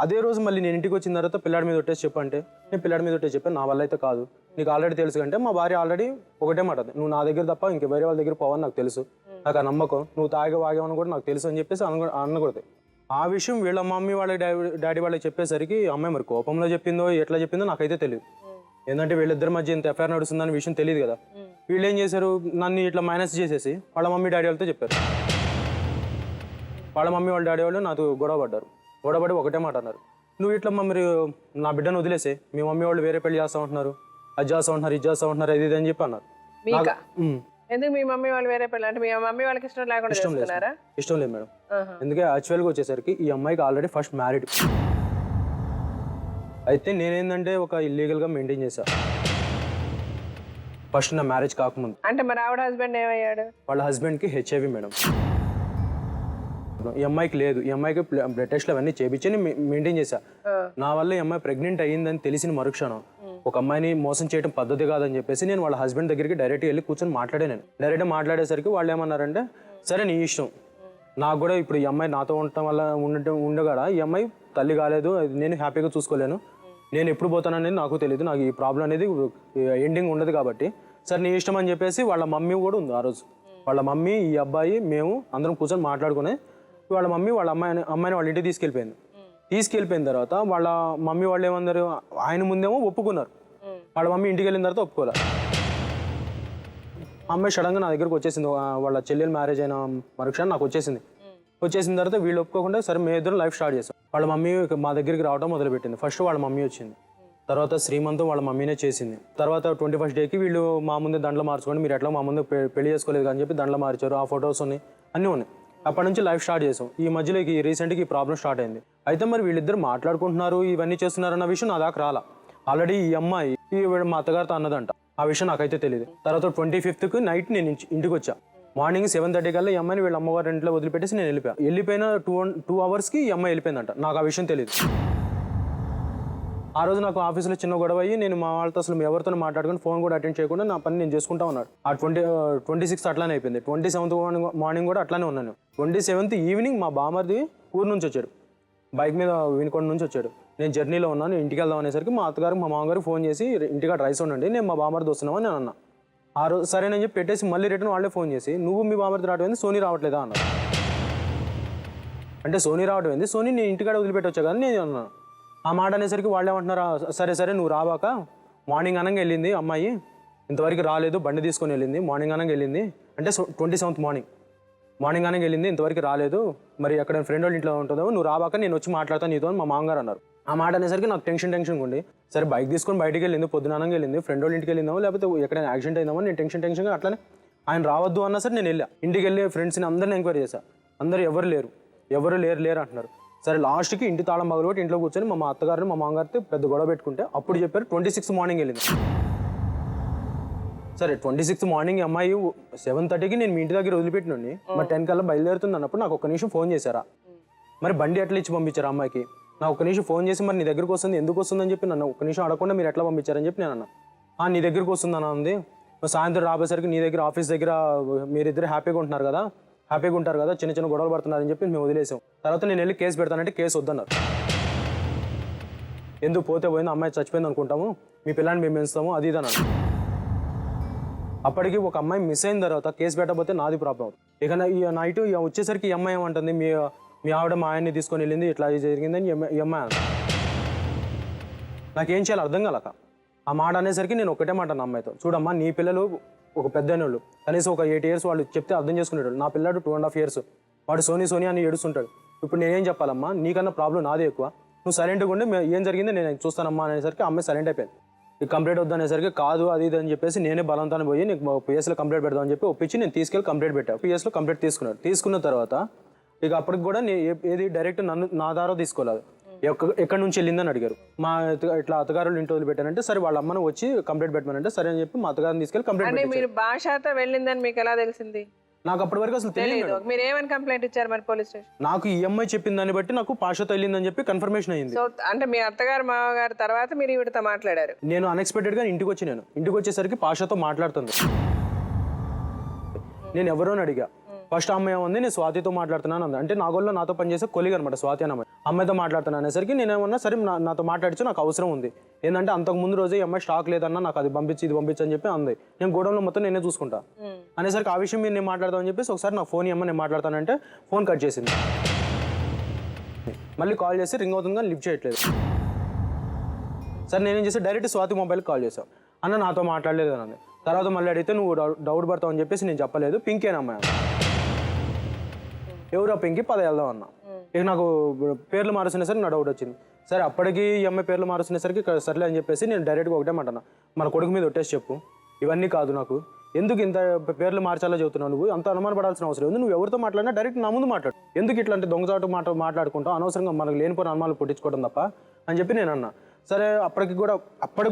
అదే రోజు మళ్ళీ నేను ఇంటికి వచ్చిన తర్వాత పిల్లాడి మీద ఒట్టేసి చెప్పంటే నేను పిల్లాడి మీద ఒట్టేసి చెప్పాను, నా వల్ల అయితే కాదు, నీకు ఆల్రెడీ తెలుసు కంటే మా భార్య ఆల్రెడీ ఒకటే మాట, నువ్వు నా దగ్గర తప్ప ఇంక వేరే వాళ్ళ దగ్గర పోవని నాకు తెలుసు, నాకు ఆ నమ్మకం, నువ్వు వాగేవని కూడా నాకు తెలుసు అని చెప్పేసి అనకూడదు. ఆ విషయం వీళ్ళ మమ్మీ వాళ్ళ డాడీ వాళ్ళకి చెప్పేసరికి అమ్మాయి మరి కోపంలో చెప్పిందో ఎట్లా చెప్పిందో నాకైతే తెలియదు. ఏంటంటే వీళ్ళిద్దరి మధ్య ఇంత ఎఫ్ఐఆర్ నడుస్తుందని విషయం తెలియదు కదా. వీళ్ళు ఏం చేశారు, నన్ను ఇట్లా మైనస్ చేసేసి వాళ్ళ మమ్మీ డాడీ వాళ్ళతో చెప్పారు. వాళ్ళ మమ్మీ వాళ్ళ డాడీ వాళ్ళు నాకు గొడవపడి ఒకటే మాట అన్నారు, నువ్వు ఇట్లా మీరు నా బిడ్డను వదిలేసే, మీ మమ్మీ వాళ్ళు వేరే పెళ్లి చేస్తూ ఉంటున్నారు, అది చేస్తూ ఉంటున్నారు, ఇది చేస్తూ ఉంటున్నారు, ఇది అని చెప్పి అన్నారు. ఎందుకు మీ మమ్మీ వాళ్ళు వేరే పెళ్లి అంటే మీ మమ్మీ వాళ్ళకి ఇష్టం లేకుండా చేస్తున్నారా? ఇష్టం లేదు మేడం. ఎందుకంటే యాక్చువల్గా వచ్చేసరికి ఈ అమ్మాయికి ఆల్రెడీ ఫస్ట్ మ్యారీడ్. అయితే నేనేందంటే ఒక ఇల్లీగల్గా మెయింటైన్ చేశా ఫస్ట్ నా మ్యారేజ్ కాకముందు. అంటే మరి ఆవిడ హస్బెండ్ ఏమయ్యాడు? వాళ్ళ హస్బెండ్కి HIV మేడం. ఈ అమ్మాయికి లేదు. ఈ అమ్మాయికి బ్లడ్ టెస్ట్లు అవన్నీ చేయించి మెయింటైన్ చేశా. నా వల్ల ఈ అమ్మాయి ప్రెగ్నెంట్ అయ్యిందని తెలిసిన మరుక్షణం ఒక అమ్మాయిని మోసం చేయడం పద్ధతి కాదని చెప్పేసి నేను వాళ్ళ హస్బెండ్ దగ్గరికి డైరెక్ట్గా వెళ్ళి కూర్చొని మాట్లాడాను. డైరెక్ట్గా మాట్లాడేసరికి వాళ్ళు ఏమన్నారంటే సరే నీ ఇష్టం, నాకు కూడా ఇప్పుడు ఈ అమ్మాయి నాతో ఉండటం వల్ల ఉండగా ఈ అమ్మాయి తల్లి కాలేదు, నేను హ్యాపీగా చూసుకోలేను, నేను ఎప్పుడు పోతాననేది నాకు తెలియదు, నాకు ఈ ప్రాబ్లం అనేది ఎండింగ్ ఉండదు కాబట్టి సరే నీ ఇష్టం అని చెప్పేసి వాళ్ళ మమ్మీ కూడా ఉంది. ఆ రోజు వాళ్ళ మమ్మీ, ఈ అబ్బాయి, మేము అందరం కూర్చొని మాట్లాడుకుని వాళ్ళ మమ్మీ వాళ్ళ అమ్మాయిని వాళ్ళ ఇంటికి తీసుకెళ్ళిపోయిన తర్వాత వాళ్ళ మమ్మీ వాళ్ళు ఏమన్నారు, ఆయన ముందేమో ఒప్పుకున్నారు, వాళ్ళ మమ్మీ ఇంటికి వెళ్ళిన తర్వాత ఒప్పుకోలే. ఆ అమ్మాయి సడన్గా నా దగ్గరకు వచ్చేసింది. వాళ్ళ చెల్లెలు మ్యారేజ్ అయిన మరుక్షణం నాకు వచ్చేసింది. వచ్చేసిన తర్వాత వీళ్ళు ఒప్పుకోకుండా సరే మేము ఇద్దరు లైఫ్ స్టార్ట్ చేసాం. వాళ్ళ మమ్మీ మా దగ్గరికి రావడం మొదలుపెట్టింది. ఫస్ట్ వాళ్ళ మమ్మీ వచ్చింది, తర్వాత శ్రీమంతం వాళ్ళ మమ్మీనే చేసింది. తర్వాత 21st డేకి వీళ్ళు మా ముందే దండలు మార్చుకోండి, మీరు ఎట్లా మా ముందు పెళ్లి చేసుకోలేదు అని చెప్పి దండలు మార్చారు. ఆ ఫొటోస్ ఉన్నాయి, అన్నీ ఉన్నాయి. అప్పటి నుంచి లైఫ్ స్టార్ట్ చేసాం. ఈ మధ్యలో రీసెంట్గా ఈ ప్రాబ్లం స్టార్ట్ అయింది. అయితే మరి వీళ్ళిద్దరు మాట్లాడుకుంటున్నారు, ఇవన్నీ చేస్తున్నారు అన్న విషయం నా దాకా రాలా. ఆల్రెడీ ఈ అమ్మాయి మా అత్తగారితో అన్నదంట, ఆ విషయం నాకైతే తెలియదు. తర్వాత 25th నైట్ నేను ఇంటికి వచ్చా. మార్నింగ్ 7:30 కల్లా ఈ అమ్మాయిని వీళ్ళ అమ్మగారి ఇంట్లో వదిలిపెట్టేసి నేను వెళ్ళిపోయిన 2 hours-కి ఈ అమ్మాయి వెళ్ళిపోయిందంట. నాకు ఆ విషయం తెలియదు. ఆ రోజు నాకు ఆఫీస్లో చిన్న గొడవ అయ్యి నేను మా వాళ్ళతో అసలు ఎవరితో మాట్లాడుకుని ఫోన్ కూడా అటెండ్ చేయకుండా నా పని నేను చేసుకుంటా ఉన్నాడు. ఆ 26th అట్లానే అయిపోయింది. 27th మార్నింగ్ కూడా అట్లానే ఉన్నాను. 27th ఈవినింగ్ మా బామర్ది ఊరు నుంచి వచ్చాడు, బైక్ మీద వినుకొండ నుంచి వచ్చాడు. నేను జర్నీలో ఉన్నాను, ఇంటికి వెళ్దాం అనేసరికి మా అత్తగారు మా మామగారు ఫోన్ చేసి ఇంటికాడ రైస్ ఉండండి, నేను మా బామర్ది వస్తున్నామని నేను అన్నా. ఆ రోజు సరేనని చెప్పి పెట్టేసి మళ్ళీ రిటర్న్ వాళ్ళే ఫోన్ చేసి నువ్వు మీ బామర్ది రావడం సోనీ రావట్లేదా అన్నారు. అంటే సోనీ రావడం ఏంది, సోనీ నేను ఇంటికాడ వదిలిపెట్టొచ్చా కానీ నేను అన్నాను. ఆ మాట అనేసరికి వాళ్ళు ఏమంటున్నారా, సరే సరే నువ్వు రావాక మార్నింగ్ అనంగా వెళ్ళింది అమ్మాయి, ఇంతవరకు రాలేదు, బండి తీసుకొని వెళ్ళింది. మార్నింగ్ అనంగా వెళ్ళింది అంటే 27th మార్నింగ్ అనంగా వెళ్ళింది, ఇంతవరకు రాలేదు, మరి అక్కడ ఫ్రెండ్ వాళ్ళ ఇంట్లో ఉంటుందో, నువ్వు రావాక నేను వచ్చి మాట్లాడతాను నీతో అని మా మామగారు అన్నారు. ఆ మాట అనేసరికి నాకు టెన్షన్ ఉండి సరే బైక్ తీసుకొని బయటికి వెళ్ళింది, పొద్దునానంగా వెళ్ళింది, ఫ్రెండ్ వాళ్ళ ఇంటికి వెళ్ళిందామో లేకపోతే ఎక్కడైనా యాక్సిడెంట్ అయిందామో నేను టెన్షన్గా అట్లనే ఆయన రావద్దు అన్నా సరే నేను వెళ్ళా. ఇంటికి వెళ్ళి ఫ్రెండ్స్ని అందరిని ఎంక్వైరీ చేశా, అందరూ ఎవరు లేరు అంటున్నారు. సరే లాస్ట్కి ఇంటి తాళం పగలబెట్టి ఇంట్లో కూర్చొని మా అత్తగారిని మా మామగారితో పెద్ద గొడవ పెట్టుకుంటే అప్పుడు చెప్పారు 26th మార్నింగ్ వెళ్ళింది. సరే 26th మార్నింగ్ అమ్మాయి 7:30కి నేను మీ ఇంటి దగ్గర వదిలిపెట్టినండి, మరి 10 కల్లా బయలుదేరుతుంది అన్నప్పుడు నాకు 1 నిమిషం ఫోన్ చేశారా, మరి బండి ఎట్లా ఇచ్చి పంపించారు అమ్మాయికి, నాకు 1 నిమిషం ఫోన్ చేసి మరి నీ దగ్గరకు వస్తుంది ఎందుకు వస్తుందని చెప్పి నన్ను 1 నిమిషం అడగకుండా మీరు ఎట్లా పంపించారని చెప్పి నేను అన్నా. నీ దగ్గరకు వస్తుందన్నా ఉంది, సాయంత్రం రాబోయేసరికి నీ దగ్గర ఆఫీస్ దగ్గర మీరిద్దరు హ్యాపీగా ఉంటారు కదా, చిన్న గొడవలు పడుతున్నారని చెప్పి మేము వదిలేసాం. తర్వాత నేను వెళ్ళి కేసు పెడతానంటే కేసు వద్దన్నారు. ఎందుకు పోతే పోయింది, అమ్మాయి చచ్చిపోయింది అనుకుంటాము, మీ పిల్లాన్ని మేము పెంచుతాము అది ఇది అన్నాను. అప్పటికి ఒక అమ్మాయి మిస్ అయిన తర్వాత కేసు పెట్టకపోతే నాది ప్రాబ్లం అవుతుంది. ఇక ఈ నైట్ వచ్చేసరికి ఈ అమ్మాయి ఏమంటుంది, మీ ఆవిడ మా ఆయన్ని తీసుకొని వెళ్ళింది, ఇట్లా జరిగిందని ఈ అమ్మాయి అంది. నాకేం చేయాలి అర్థం కాలక ఆ మాట అనేసరికి నేను ఒకటే మాట నా అమ్మాయితో, చూడమ్మా నీ పిల్లలు ఒక పెద్దైన వాళ్ళు కనీసం ఒక 8 years వాళ్ళు చెప్తే అర్థం చేసుకునేవాడు, నా పిల్లాడు 2.5 years వాడు సోనీ అని ఏడుస్తుంటాడు. ఇప్పుడు నేనేం చెప్పాలమ్మా, నీకన్నా ప్రాబ్లం నాదే ఎక్కువ, నువ్వు సైలెంట్గా ఉండి ఏం జరిగిందో నేను చూస్తానమ్మా అనేసరికి అమ్మాయి సైలెంట్ అయిపోయింది. నీకు కంప్లైంట్ వద్దనేసరికి కాదు అది ఇది అని చెప్పేసి నేనే బలవంతాన్ని పోయి నీకు పిఎస్లో కంప్లైంట్ పెడదామని చెప్పి ఒప్పించి నేను తీసుకెళ్ళి కంప్లైంట్ పెట్టాను. పిఎస్లో కంప్లైంట్ తీసుకున్న తర్వాత ఇక అప్పటికి కూడా ఏది డైరెక్ట్ నా ద్వారా తీసుకోలేదు, ఎక్కడి నుంచి వెళ్ళిందని అడిగారు. మా ఇట్లా అత్తగారు ఇంటి వదిలిపెట్టానంటే సరే వాళ్ళ అమ్మను వచ్చి కంప్లైంట్ పెట్టమనంటే సరే అని చెప్పి మా అత్తగారిని తీసుకెళ్ళి కంప్లైంట్ అంటే మీరు భాషతో వెళ్ళిందని మీకు ఎలా తెలిసింది? నాకు అప్పటి వరకు అసలు తెలియదు. మీరు ఏమని కంప్లైంట్ ఇచ్చారు మరి పోలీస్ స్టేషన్? నాకు ఈ అమ్మాయి చెప్పిన దాన్ని బట్టి నాకు పాషతో వెళ్ళిందని చెప్పి కన్ఫర్మేషన్ అయింది. సో అంటే మీ అత్తగారు మామగారు తర్వాత మీరు ఈవిడతో మాట్లాడారు? నేను అన్ఎక్స్పెక్టెడ్ గా ఇంటికి వచ్చేసరికి పాషతో మాట్లాడుతుంది. నేను ఎవరో అడిగా, ఫస్ట్ అమ్మాయి ఏముంది నేను స్వాతితో మాట్లాడుతున్నాను అంది. అంటే నాగోల్లో నాతో పనిచేసే కొలిగ్ అనమాట స్వాతి అన్న అమ్మాయితో మాట్లాడుతున్నాను అనేసరికి నేను ఏమన్నా సరే నాతో మాట్లాడితే నాకు అవసరం ఉంది, ఏంటంటే అంతకు ముందు రోజే ఈ అమ్మాయి స్టాక్ లేదన్నా నాకు అది పంపించి ఇది పంపించి అని చెప్పి అంది. నేను గోడౌన్లో మొత్తం నేనే చూసుకుంటా అనేసరికి ఆ విషయం మీరు నేను మాట్లాడదామని చెప్పేసి ఒకసారి నాకు ఫోన్ ఇవ్వమని నేను మాట్లాడతానంటే ఫోన్ కట్ చేసింది. మళ్ళీ కాల్ చేసి రింగ్ అవుతుంది కానీ లిఫ్ట్ చేయట్లేదు. సరే నేనేం చేసి డైరెక్ట్ స్వాతి మొబైల్కి కాల్ చేశాను, అన్న నాతో మాట్లాడలేదు అని. తర్వాత మళ్ళీ అడిగితే నువ్వు డౌట్ పడతావు అని చెప్పేసి నేను చెప్పలేదు, పింకేనా అమ్మాయి. ఎవరో పింకి వెళ్దాం అన్నా. ఇక నాకు పేర్లు మారుస్తునేసరికి నా డౌట్ వచ్చింది. సరే అప్పటికి ఈ అమ్మాయి పేర్లు మారుస్తునేసరికి సర్లే అని చెప్పేసి నేను డైరెక్ట్గా ఒకటే మాటన్నా, మన కొడుకు మీద ఒట్టేసి చెప్పు, ఇవన్నీ కాదు నాకు ఎందుకు ఇంత పేర్లు మార్చాలో చెబుతున్నావు, నువ్వు అంత అనుమాన పడాల్సిన అవసరం ఉంది, నువ్వు ఎవరితో మాట్లాడినా డైరెక్ట్ నా ముందు మాట్లాడు, ఎందుకు ఇట్లా అంటే దొంగచాటు మాట్లాడుకుంటావు, అనవసరంగా మనకు లేనిపోయిన అనుమానాలు పుట్టించుకోవడం తప్ప అని చెప్పి నేను అన్నా. సరే అప్పటికి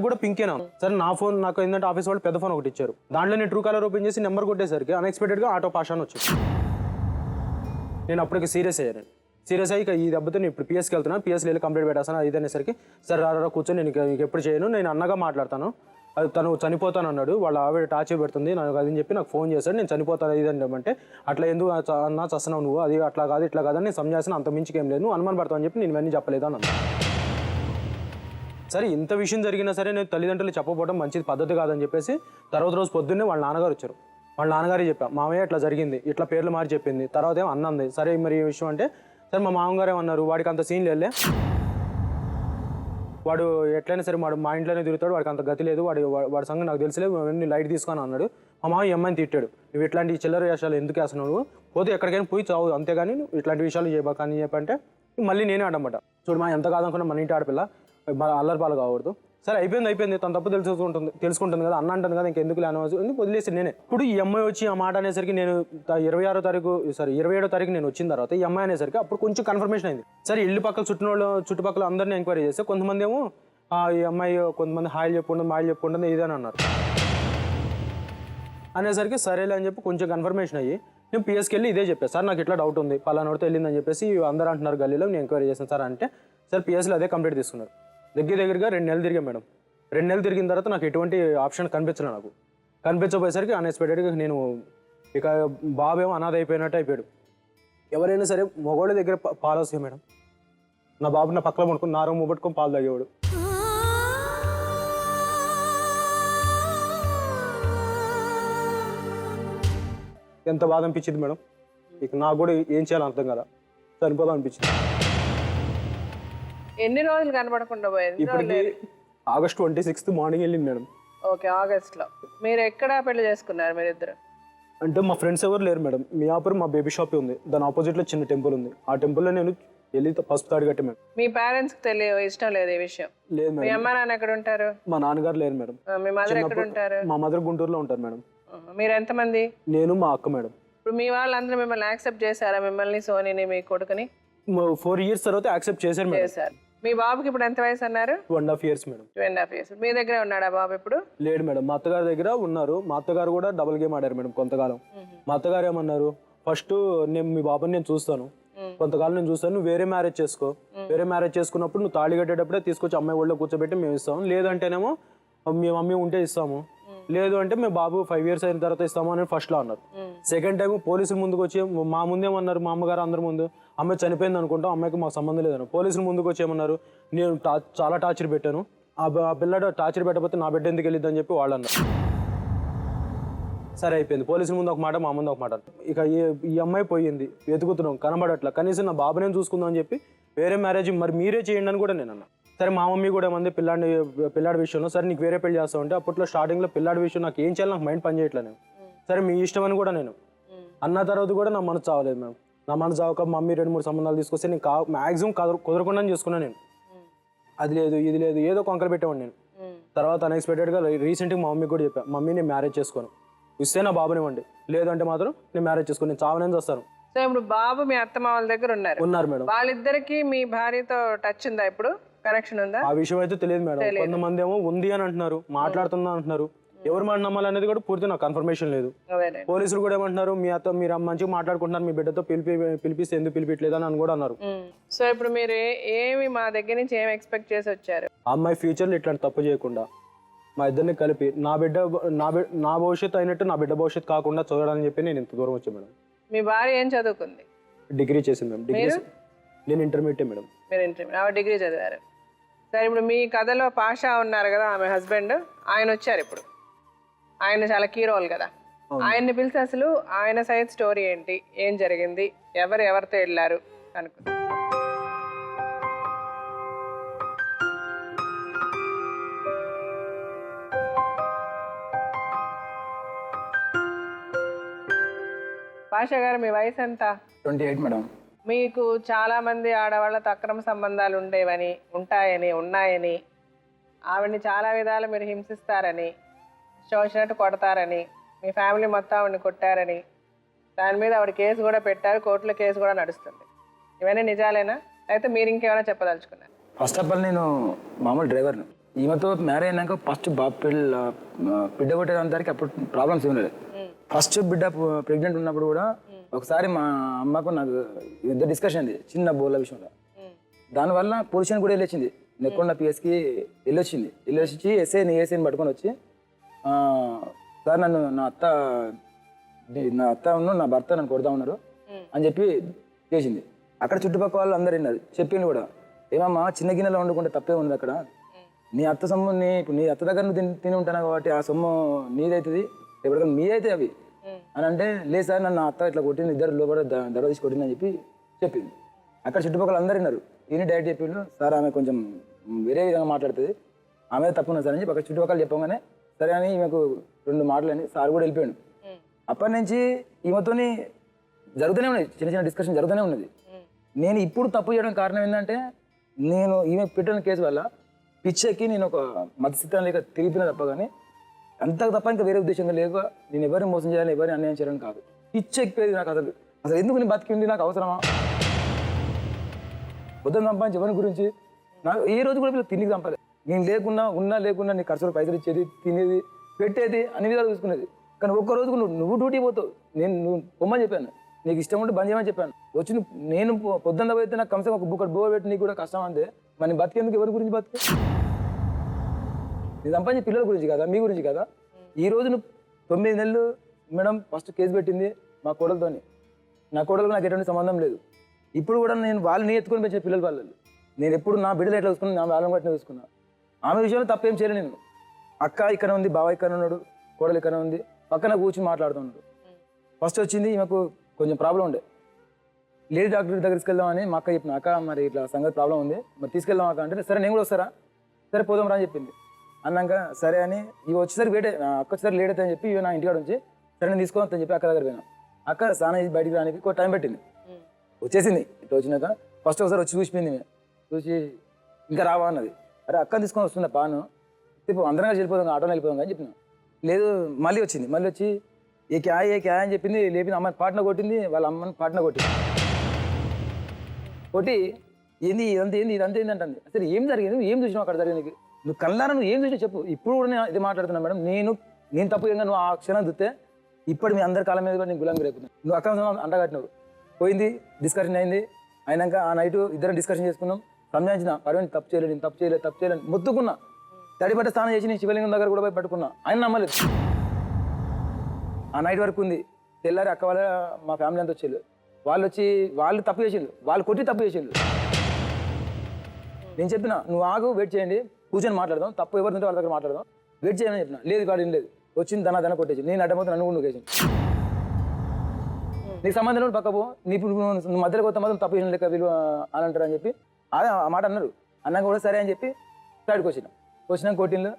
కూడా పింకేనా. సరే నా ఫోన్ నాకు ఏంటంటే ఆఫీస్ వాళ్ళు పెద్ద ఫోన్ ఒకటి ఇచ్చారు, దాంట్లో నేను ట్రూ కాలర్ ఓపెన్ చేసి నెంబర్ కొట్టేసరికి అన్ఎక్స్పెక్టెడ్గా ఆటో పాషా అని వచ్చింది. నేను అప్పటికి సీరియస్ అయ్యాను. సీరియస్ అయ్యి ఇక ఈ దెబ్బతో నేను ఇప్పుడు పిఎస్కి వెళ్తున్నాను, పిఎస్కి వెళ్ళి కంప్లైంట్ పెట్టేస్తాను ఇది అనేసరికి సరే రా కూర్చొని నేను ఇక ఎప్పుడు చేయను, నేను అన్నగా మాట్లాడతాను, అది తను చనిపోతాను అన్నాడు, వాళ్ళ ఆవిడ టార్చర్ పెడుతుంది నాకు అది అని చెప్పి నాకు ఫోన్ చేశాడు, నేను చనిపోతాను ఇది అని అంటే అట్లా ఎందుకు అన్నా చస్తున్నావు నువ్వు, అది అట్లా కాదు ఇట్లా కాదని నేను సంజాసిన అంత మించికి ఏం లేదు, నువ్వు అనుమాన పడతావు అని చెప్పి నేను ఇవన్నీ చెప్పలేదు అన్నాను. సరే ఇంత విషయం జరిగినా సరే నేను తల్లిదండ్రులు చెప్పకపోవడం మంచిది పద్ధతి కాదని చెప్పేసి తర్వాత రోజు పొద్దున్నే వాళ్ళ నాన్నగారు వచ్చారు. వాళ్ళ నాన్నగారు చెప్పా, మామయ్య ఇట్లా జరిగింది, ఇట్లా పేర్లు మారి చెప్పింది, తర్వాత ఏమో అన్నంది. సరే మరి ఈ విషయం అంటే సరే మా మామగారు ఏమన్నారు, వాడికి అంత సీన్ లేలే, వాడు ఎట్లయినా సరే వాడు మా ఇంట్లోనే తిరుగుతాడు, వాడికి అంత గతి లేదు, వాడి సంగతి నాకు తెలిసలేదు, నీ లైట్ తీసుకొని అన్నాడు. మా మామ ఈ అమ్మాయిని తిట్టాడు, నువ్వు ఇట్లాంటి చిల్లర వేషాలు ఎందుకు వేస్తున్నావు, పోతే ఎక్కడికైనా పోయి చావు, అంతేగాని నువ్వు ఇట్లాంటి విషయాలు చేయబాక అని చెప్పంటే మళ్ళీ నేనే ఆడమాట. చూడు మా ఎంత కాదనుకున్నా మన ఇంటి ఆడపిల్ల అల్లరి పాలు కాకూడదు. సరే అయిపోయింది, తన తప్పు తెలుసుకుంటుంది కదా, అన్న అంటుంది కదా, ఇంకెందుకు లేని వదిలేసి నేనే. ఇప్పుడు ఈ అమ్మాయి వచ్చి ఆ మాట అనేసరికి నేను 27వ తారీఖు నేను వచ్చిన తర్వాత ఈ అమ్మాయి అనేసరికి అప్పుడు కొంచెం కన్ఫర్మేషన్ అయింది. సరే ఇల్లు పక్కల చుట్టుపక్కల అందరినీ ఎంక్వైరీ చేస్తే కొంతమంది ఏమో ఈ అమ్మాయి కొంతమంది హాయిలు చెప్పుకుంటుంది, మాయలు చెప్పుకుంటుంది ఇదని అన్నారు. అనేసరికి సరేలే అని చెప్పి కొంచెం కన్ఫర్మేషన్ అయ్యి నేను పిఎస్కి వెళ్ళి ఇదే చెప్పాను, సార్ నాకు ఇట్లా డౌట్ ఉంది, పలానాడితో వెళ్ళిందని చెప్పేసి అందరూ అంటున్నారు గల్లీలో, నేను ఎంక్వైరీ చేస్తాను సార్ అంటే సార్ పిఎస్లో అదే కంప్లీట్ తీసుకున్నారు. దగ్గరగా 2 నెలలు తిరిగాం మేడం. 2 నెలలు తిరిగిన తర్వాత నాకు ఎటువంటి ఆప్షన్ కనిపించలేదు. నాకు కనిపించబోయేసరికి అన్ఎక్స్పెక్టెడ్గా నేను ఇక బాబేమో అనాథ అయిపోయినట్టు అయిపోయాడు. ఎవరైనా సరే మగవాళ్ళ దగ్గర పాలు వస్తాయి మేడం. నా బాబు నా పక్కన పడుకుని నా రొమ్ము పట్టుకొని పాలు తాగేవాడు. ఎంత బాధ అనిపించింది మేడం. ఇక నాకు కూడా ఏం చేయాలో అర్థం కదా, చనిపోదాం అనిపించింది. ఎన్ని రోజులు కనబడకుండా పోయింది? ఇప్పటికి ఆగస్ట్ 26 మార్నింగ్ వెళ్ళింది మేడం. ఓకే, ఆగస్ట్లో. మీరు ఎక్కడ పెళ్లి చేసుకున్నారు మీరిద్దరు? అంటే మా ఫ్రెండ్స్ ఎవరు లేరు మేడం. మియాపూర్ మా బేబీ షాప్ ఉంది, దాని ఆపోజిట్లో చిన్న టెంపుల్ ఉంది. ఆ టెంపుల్లో నేను వెళ్ళి పసుపు తాడు కట్టే మేడం. మీ పేరెంట్స్కి ఇష్టం లేదు ఈ విషయం? లేదు మీ మేడం. అమ్మ నాన్న ఎక్కడ ఉంటారు? మా నాన్నగారు లేరు మేడం. మీ మదర్ ఎక్కడ ఉంటారు? మా మదర్ గుంటూరులో ఉంటారు మేడం. మీరు ఎంతమంది? నేను మా అక్క మేడం. ఇప్పుడు మీ వాళ్ళందరూ మిమ్మల్ని యాక్సెప్ట్ చేశారా, మిమ్మల్ని సోనీని మీ కొడుకుని? 4 years తర్వాత యాక్సెప్ట్ చేశారు మేడం. చేశారు. మీ బాబుకి ఇప్పుడు ఎంత వయసు అన్నారు? 2.5 years మేడం. 2.5 years. మీ దగ్గరే ఉన్నాడా బాబు ఇప్పుడు? లేడు మేడం, మా అత్తగారి దగ్గర ఉన్నారు. మా అత్తగారు కూడా డబుల్ గేమ్ ఆడారు మేడం కొంతకాలం. మా అత్తగారు ఏమన్నారు, ఫస్ట్ నేను మీ బాబుని నేను చూస్తాను, కొంతకాలం నేను చూస్తాను, నువ్వు వేరే మ్యారేజ్ చేసుకో, వేరే మ్యారేజ్ చేసుకున్నప్పుడు నువ్వు తాళి కట్టేటప్పుడే తీసుకొచ్చి అమ్మాయి ఒళ్ళో కూర్చోబెట్టి మేము ఇస్తాము, లేదంటేనేమో మీ మమ్మీ ఉంటే ఇస్తాము, లేదు అంటే మేము బాబు 5 years అయిన తర్వాత ఇస్తాము అని ఫస్ట్లో అన్నారు. సెకండ్ టైం పోలీసుల ముందుకు వచ్చి మా ముందేమన్నారు, మా అమ్మగారు అందరి ముందు, అమ్మాయి చనిపోయింది అనుకుంటాం, అమ్మాయికి మాకు సంబంధం లేదన్నారు. పోలీసుల ముందుకు వచ్చి ఏమన్నారు, నేను చాలా టార్చర్ పెట్టాను, ఆ పిల్లడు టార్చర్ పెట్టకపోతే నా బిడ్డ ఎందుకు వెళ్ళిద్దని చెప్పి వాళ్ళు అన్నారు. సరే అయిపోయింది. పోలీసుల ముందు ఒక మాట, మా ముందు ఒక మాట. ఇక ఈ అమ్మాయి పోయింది, వెతుకుతున్నాం, కనబడట్లా, కనీసం నా బాబునే చూసుకుందాం అని చెప్పి వేరే మ్యారేజ్ మరి మీరే చేయండి అని కూడా నేను అన్నా. సరే మా మమ్మీ కూడా ఏమంది పిల్లాడి విషయంలో, సరే నీకు వేరే పెళ్లి చేస్తావు అంటే అప్పట్లో స్టార్టింగ్లో పిల్లాడి విషయం నాకు ఏం చేయాలి, నాకు మైండ్ పని చేయట్లేదు. సరే మీ ఇష్టం అని కూడా నేను అన్న తర్వాత కూడా నా మనసు చావలేదు మేడం. నా మనసు చావక మమ్మీ 2-3 సంబంధాలు తీసుకొస్తే నేను మ్యాక్సిమం కుదరకుండా చేసుకున్నాను నేను. అది లేదు ఇది లేదు ఏదో కొంకలు పెట్టేవాడిని నేను. తర్వాత అన్ఎక్స్పెక్టెడ్గా రీసెంట్గా మా మమ్మీకి కూడా చెప్పాను, మమ్మీ నేను మ్యారేజ్ చేసుకోను, ఇస్తే నా బాబునివ్వండి, లేదంటే మాత్రం నేను మ్యారేజ్ చేసుకుని నేను చావనే వస్తాను. సో ఇప్పుడు బాబు మీ అత్తమ్మ వాళ్ళ దగ్గర ఉన్నారు మేడం. వాళ్ళిద్దరికి మీ భార్యతో టచ్ ఉందా, ఇప్పుడు కనెక్షన్ ఉందా? ఆ విషయం అయితే తెలియదు మేడం. కొంతమంది ఏమో ఉంది అని అంటున్నారు, మాట్లాడుతుందా అంటున్నారు. ఎవరు మాట నమ్మాలి అనేది కూడా పూర్తి నాకు కన్ఫర్మేషన్ లేదు. పోలీసులు కూడా ఏమంటున్నారు, మీరు మంచిగా మాట్లాడుకుంటున్నారు, మీ బిడ్డతో పిలిపిస్తే ఎందుకు పిలిపించలేదు అని కూడా అన్నారు. సో ఇప్పుడు మీరు ఏమి మా దగ్గర నుంచి ఏమి ఎక్స్పెక్ట్ చేసి వచ్చారు? ఆ అమ్మాయి ఫ్యూచర్లో ఇట్లాంటి తప్పు చేయకుండా మా ఇద్దరిని కలిపి నా భవిష్యత్తు అయినట్టు నా బిడ్డ భవిష్యత్తు కాకుండా చూడాలని చెప్పి నేను ఇంత దూరం వచ్చాను మేడం. మీ భార్య ఏం చదువుకుంది? డిగ్రీ చేసింది మేడం. నేను ఇంటర్మీడియట్ మేడం. మీరు ఇంటర్మీడియట్, ఆవిడ డిగ్రీ చదివారు. సరే ఇప్పుడు మీ కథలో పాషా ఉన్నారు కదా, ఆమె హస్బెండ్, ఆయన వచ్చారు ఇప్పుడు. ఆయన చాలా కీ రోల్ కదా, ఆయన్ని పిలిచి అసలు ఆయన సైడ్ స్టోరీ ఏంటి, ఏం జరిగింది, ఎవరితో వెళ్ళారు అనుకుంది. పాషా గారు మీ వయసు ఎంత? 28 మేడం. మీకు చాలా మంది ఆడవాళ్ళతో అక్రమ సంబంధాలు ఉన్నాయని ఆవిడని చాలా విధాలు మీరు హింసిస్తారని, వచ్చినట్టు కొడతారని, మీ ఫ్యామిలీ మొత్తం ఆవిడని కొట్టారని, దాని మీద ఆవిడ కేసు కూడా పెట్టారు, కోర్టులో కేసు కూడా నడుస్తుంది. ఇవన్నీ నిజాలేనా, అయితే మీరు ఇంకేమైనా చెప్పదలుచుకున్నారు? ఫస్ట్ ఆఫ్ ఆల్ నేను మామూలు డ్రైవర్ని. ఈమెతో మ్యారేజ్ అయినాక ఫస్ట్ బిడ్డ కొట్టేదానికి అప్పుడు ప్రాబ్లమ్స్ ఏమి లేదు. ఫస్ట్ బిడ్డ ప్రెగ్నెంట్ ఉన్నప్పుడు కూడా ఒకసారి మా అమ్మకు నాకు ఇద్దరు డిస్కషన్ అయింది చిన్న బోర్ల విషయంలో. దానివల్ల పొజిషన్ కూడా వెళ్ళొచ్చింది, నెక్కొండ పిఎస్కి వెళ్ళొచ్చి ఏసీని పట్టుకొని వచ్చి, సార్ నన్ను నా అత్త నా భర్త నన్ను కొడతా ఉన్నారు అని చెప్పి చేసింది. అక్కడ చుట్టుపక్కల వాళ్ళు అందరు విన్నారు, చెప్పింది కూడా, ఏమమ్మా చిన్న గిన్నెలో వండుకుంటే తప్పే ఉంది, అక్కడ నీ అత్త సొమ్ము ఇప్పుడు నీ అత్త దగ్గర నువ్వు తిని ఉంటాను కాబట్టి ఆ సొమ్ము నీదైతుంది, ఎప్పటికైనా మీదైతే అవి అని అంటే, లేదు సార్ నన్ను అత్త ఇట్లా కొట్టింది, ఇద్దరు లోపల దడ తీసి కొట్టింది అని చెప్పింది. అక్కడ చుట్టుపక్కల అందరు విన్నారు. ఈయన డైరెక్ట్ చెప్పిండు, సార్ ఆమె కొంచెం వేరే విధంగా మాట్లాడుతుంది, ఆమె తప్పున్నా సార్ అని చెప్పి అక్కడ చుట్టుపక్కల చెప్పగానే సరే అని ఈమెకు 2 మాటలు అని సార్ కూడా వెళ్ళిపోయాడు. అప్పటి నుంచి ఈమెతోని జరుగుతూనే ఉన్నది, చిన్న చిన్న డిస్కషన్ జరుగుతూనే ఉన్నది. నేను ఇప్పుడు తప్పు చేయడం కారణం ఏంటంటే నేను ఈమె పెట్టిన కేసు వల్ల పిచ్చెక్కి నేను ఒక మతస్థితం లేక తిరిగిపోయినా తప్ప కానీ అంతకు తప్ప ఇంకా వేరే ఉద్దేశంగా లేక నేను ఎవరిని మోసం చేయాలి, ఎవరిని అన్యాయం చేయాలని కాదు. పిచ్చెక్కిపోయేది నాకు అసలు అసలు ఎందుకు నేను బతికింది నాకు అవసరమా? పొద్దున సంపాదించి ఎవరి గురించి నాకు ఏ రోజు కూడా వీళ్ళు తిండికి చంపాలి. నేను ఉన్నా లేకున్నా నీ ఖర్చులు పైసలు ఇచ్చేది, తినేది, పెట్టేది, అన్ని విధాలు చూసుకునేది. కానీ ఒక్క రోజుకు నువ్వు డ్యూటీ పోతావు, నువ్వు పొమ్మని చెప్పాను, నీకు ఇష్టం ఉంటే బంద్ చేయమని చెప్పాను. వచ్చి నేను పొద్దున్న పోతే నాకు కమ్సే ఒక బుక్కడు బోర్ పెట్టి నీకు కూడా కష్టం అంతే. మరి బతికేందుకు ఎవరి గురించి బతికే? నీ సంపాదించే పిల్లల గురించి కదా, మీ గురించి కదా. ఈ రోజు నువ్వు 9 నెలలు మేడం ఫస్ట్ కేసు పెట్టింది మా కోడలతోని. నా కోడలకు నాకు ఎటువంటి సంబంధం లేదు. ఇప్పుడు కూడా నేను వాళ్ళని ఎత్తుకొని పెంచిన పిల్లల వాళ్ళు. నేను ఎప్పుడు నా బిడ్డలు ఎట్లా చూసుకున్నా, నా వాళ్ళని బట్టి చూసుకున్నా. ఆమె విషయంలో తప్పేం చేయలేదు నేను. అక్క ఇక్కడ ఉంది, బావ ఇక్కడ ఉన్నాడు, కోడలు ఇక్కడ ఉంది, పక్కన కూర్చుని మాట్లాడుతున్నాడు. ఫస్ట్ వచ్చింది ఈమెకు కొంచెం ప్రాబ్లం ఉండే, లేడీ డాక్టర్ దగ్గర తీసుకెళ్దామని మా అక్క చెప్పిన. అక్క మరి ఇట్లా సంగతి ప్రాబ్లం ఉంది, మరి తీసుకెళ్దాం అక్క అంటే సరే నేను కూడా వస్తారా, సరే పోదాం రా అని చెప్పింది. అన్నాక సరే అని ఇవి వచ్చేసరికి అక్క వచ్చేసరికి లేట్ అవుతుందని చెప్పి ఇవి నా ఇంటికాడ ఉంచి సరే నేను తీసుకోవద్దని చెప్పి అక్క దగ్గర పోయినా. అక్క స్నానం చేసి బయటికి రానికి ఒక టైం పెట్టింది. వచ్చేసింది. ఇట్లా వచ్చినాక ఫస్ట్ ఒకసారి వచ్చి చూసిపోయింది. మేము చూసి ఇంకా రావా అన్నది. అరే అక్కని తీసుకొని వస్తున్నా పాను, ఇప్పుడు అందరం కలిసి వెళ్ళిపోదాం, ఆటోలో వెళ్ళిపోదాం అని చెప్పిన. లేదు మళ్ళీ వచ్చింది. మళ్ళీ వచ్చి ఏ క్యా అని చెప్పింది. లేపింది, అమ్మని పాటన కొట్టింది, వాళ్ళ అమ్మని పాటన కొట్టింది. కొట్టి ఇదంతా ఏంది అంటుంది. అసలు ఏం జరిగింది, నువ్వు ఏం చూసినావు అక్కడ జరిగింది, నువ్వు కళ్ళారా నువ్వు ఏం చూసినా చెప్పు. ఇప్పుడు కూడా నేను ఇది మాట్లాడుతున్నా మేడం, నేను తప్పు ఏంగా నువ్వు ఆ క్షణం చూస్తే ఇప్పుడు మీ అందరి కాలం మీద కూడా నేను గులాంగి రేపుతున్నాను. నువ్వు అక్కడ అంటగట్టినావు. పోయింది, డిస్కషన్ అయింది. అయినాక ఆ నైట్ ఇద్దరం డిస్కషన్ చేసుకున్నాం. సంజాయించిన పర్వని తప్పు చేయలేదు మొత్తుకున్నా. తడిపట్ట స్నానం చేసి నేను శివలింగం దగ్గర కూడా పోయి పట్టుకున్నా. ఆయన నమ్మలేదు. ఆ నైట్ వరకు ఉంది. తెల్లారి అక్క వాళ్ళ మా ఫ్యామిలీ అంతా వచ్చేళ్ళు. వాళ్ళు తప్పు చేసేళ్ళు, వాళ్ళు కొట్టి తప్పు చేసేళ్ళు. నేను చెప్పిన నువ్వు ఆగు, వెయిట్ చేయండి, కూర్చొని మాట్లాడదాం, తప్పు ఎవరు ఉంటే వాళ్ళ దగ్గర మాట్లాడదాం, వెయిట్ చేయమని చెప్పిన. లేదు కాదు, ఏం లేదు, వచ్చింది దన కొట్టేసి నేను అడ్డపోతే నన్ను కూడా నువ్వు నీకు సంబంధం లేదు, పక్క పో, నువ్వు మధ్యలో కొత్త మాత్రం తప్పు చేసిన లెక్క వీళ్ళు అని అంటారు అని చెప్పి ఆ మాట అన్నారు. అన్నాక కూడా సరే అని చెప్పి సైడ్కి వచ్చినాక కొట్టిండ్లు.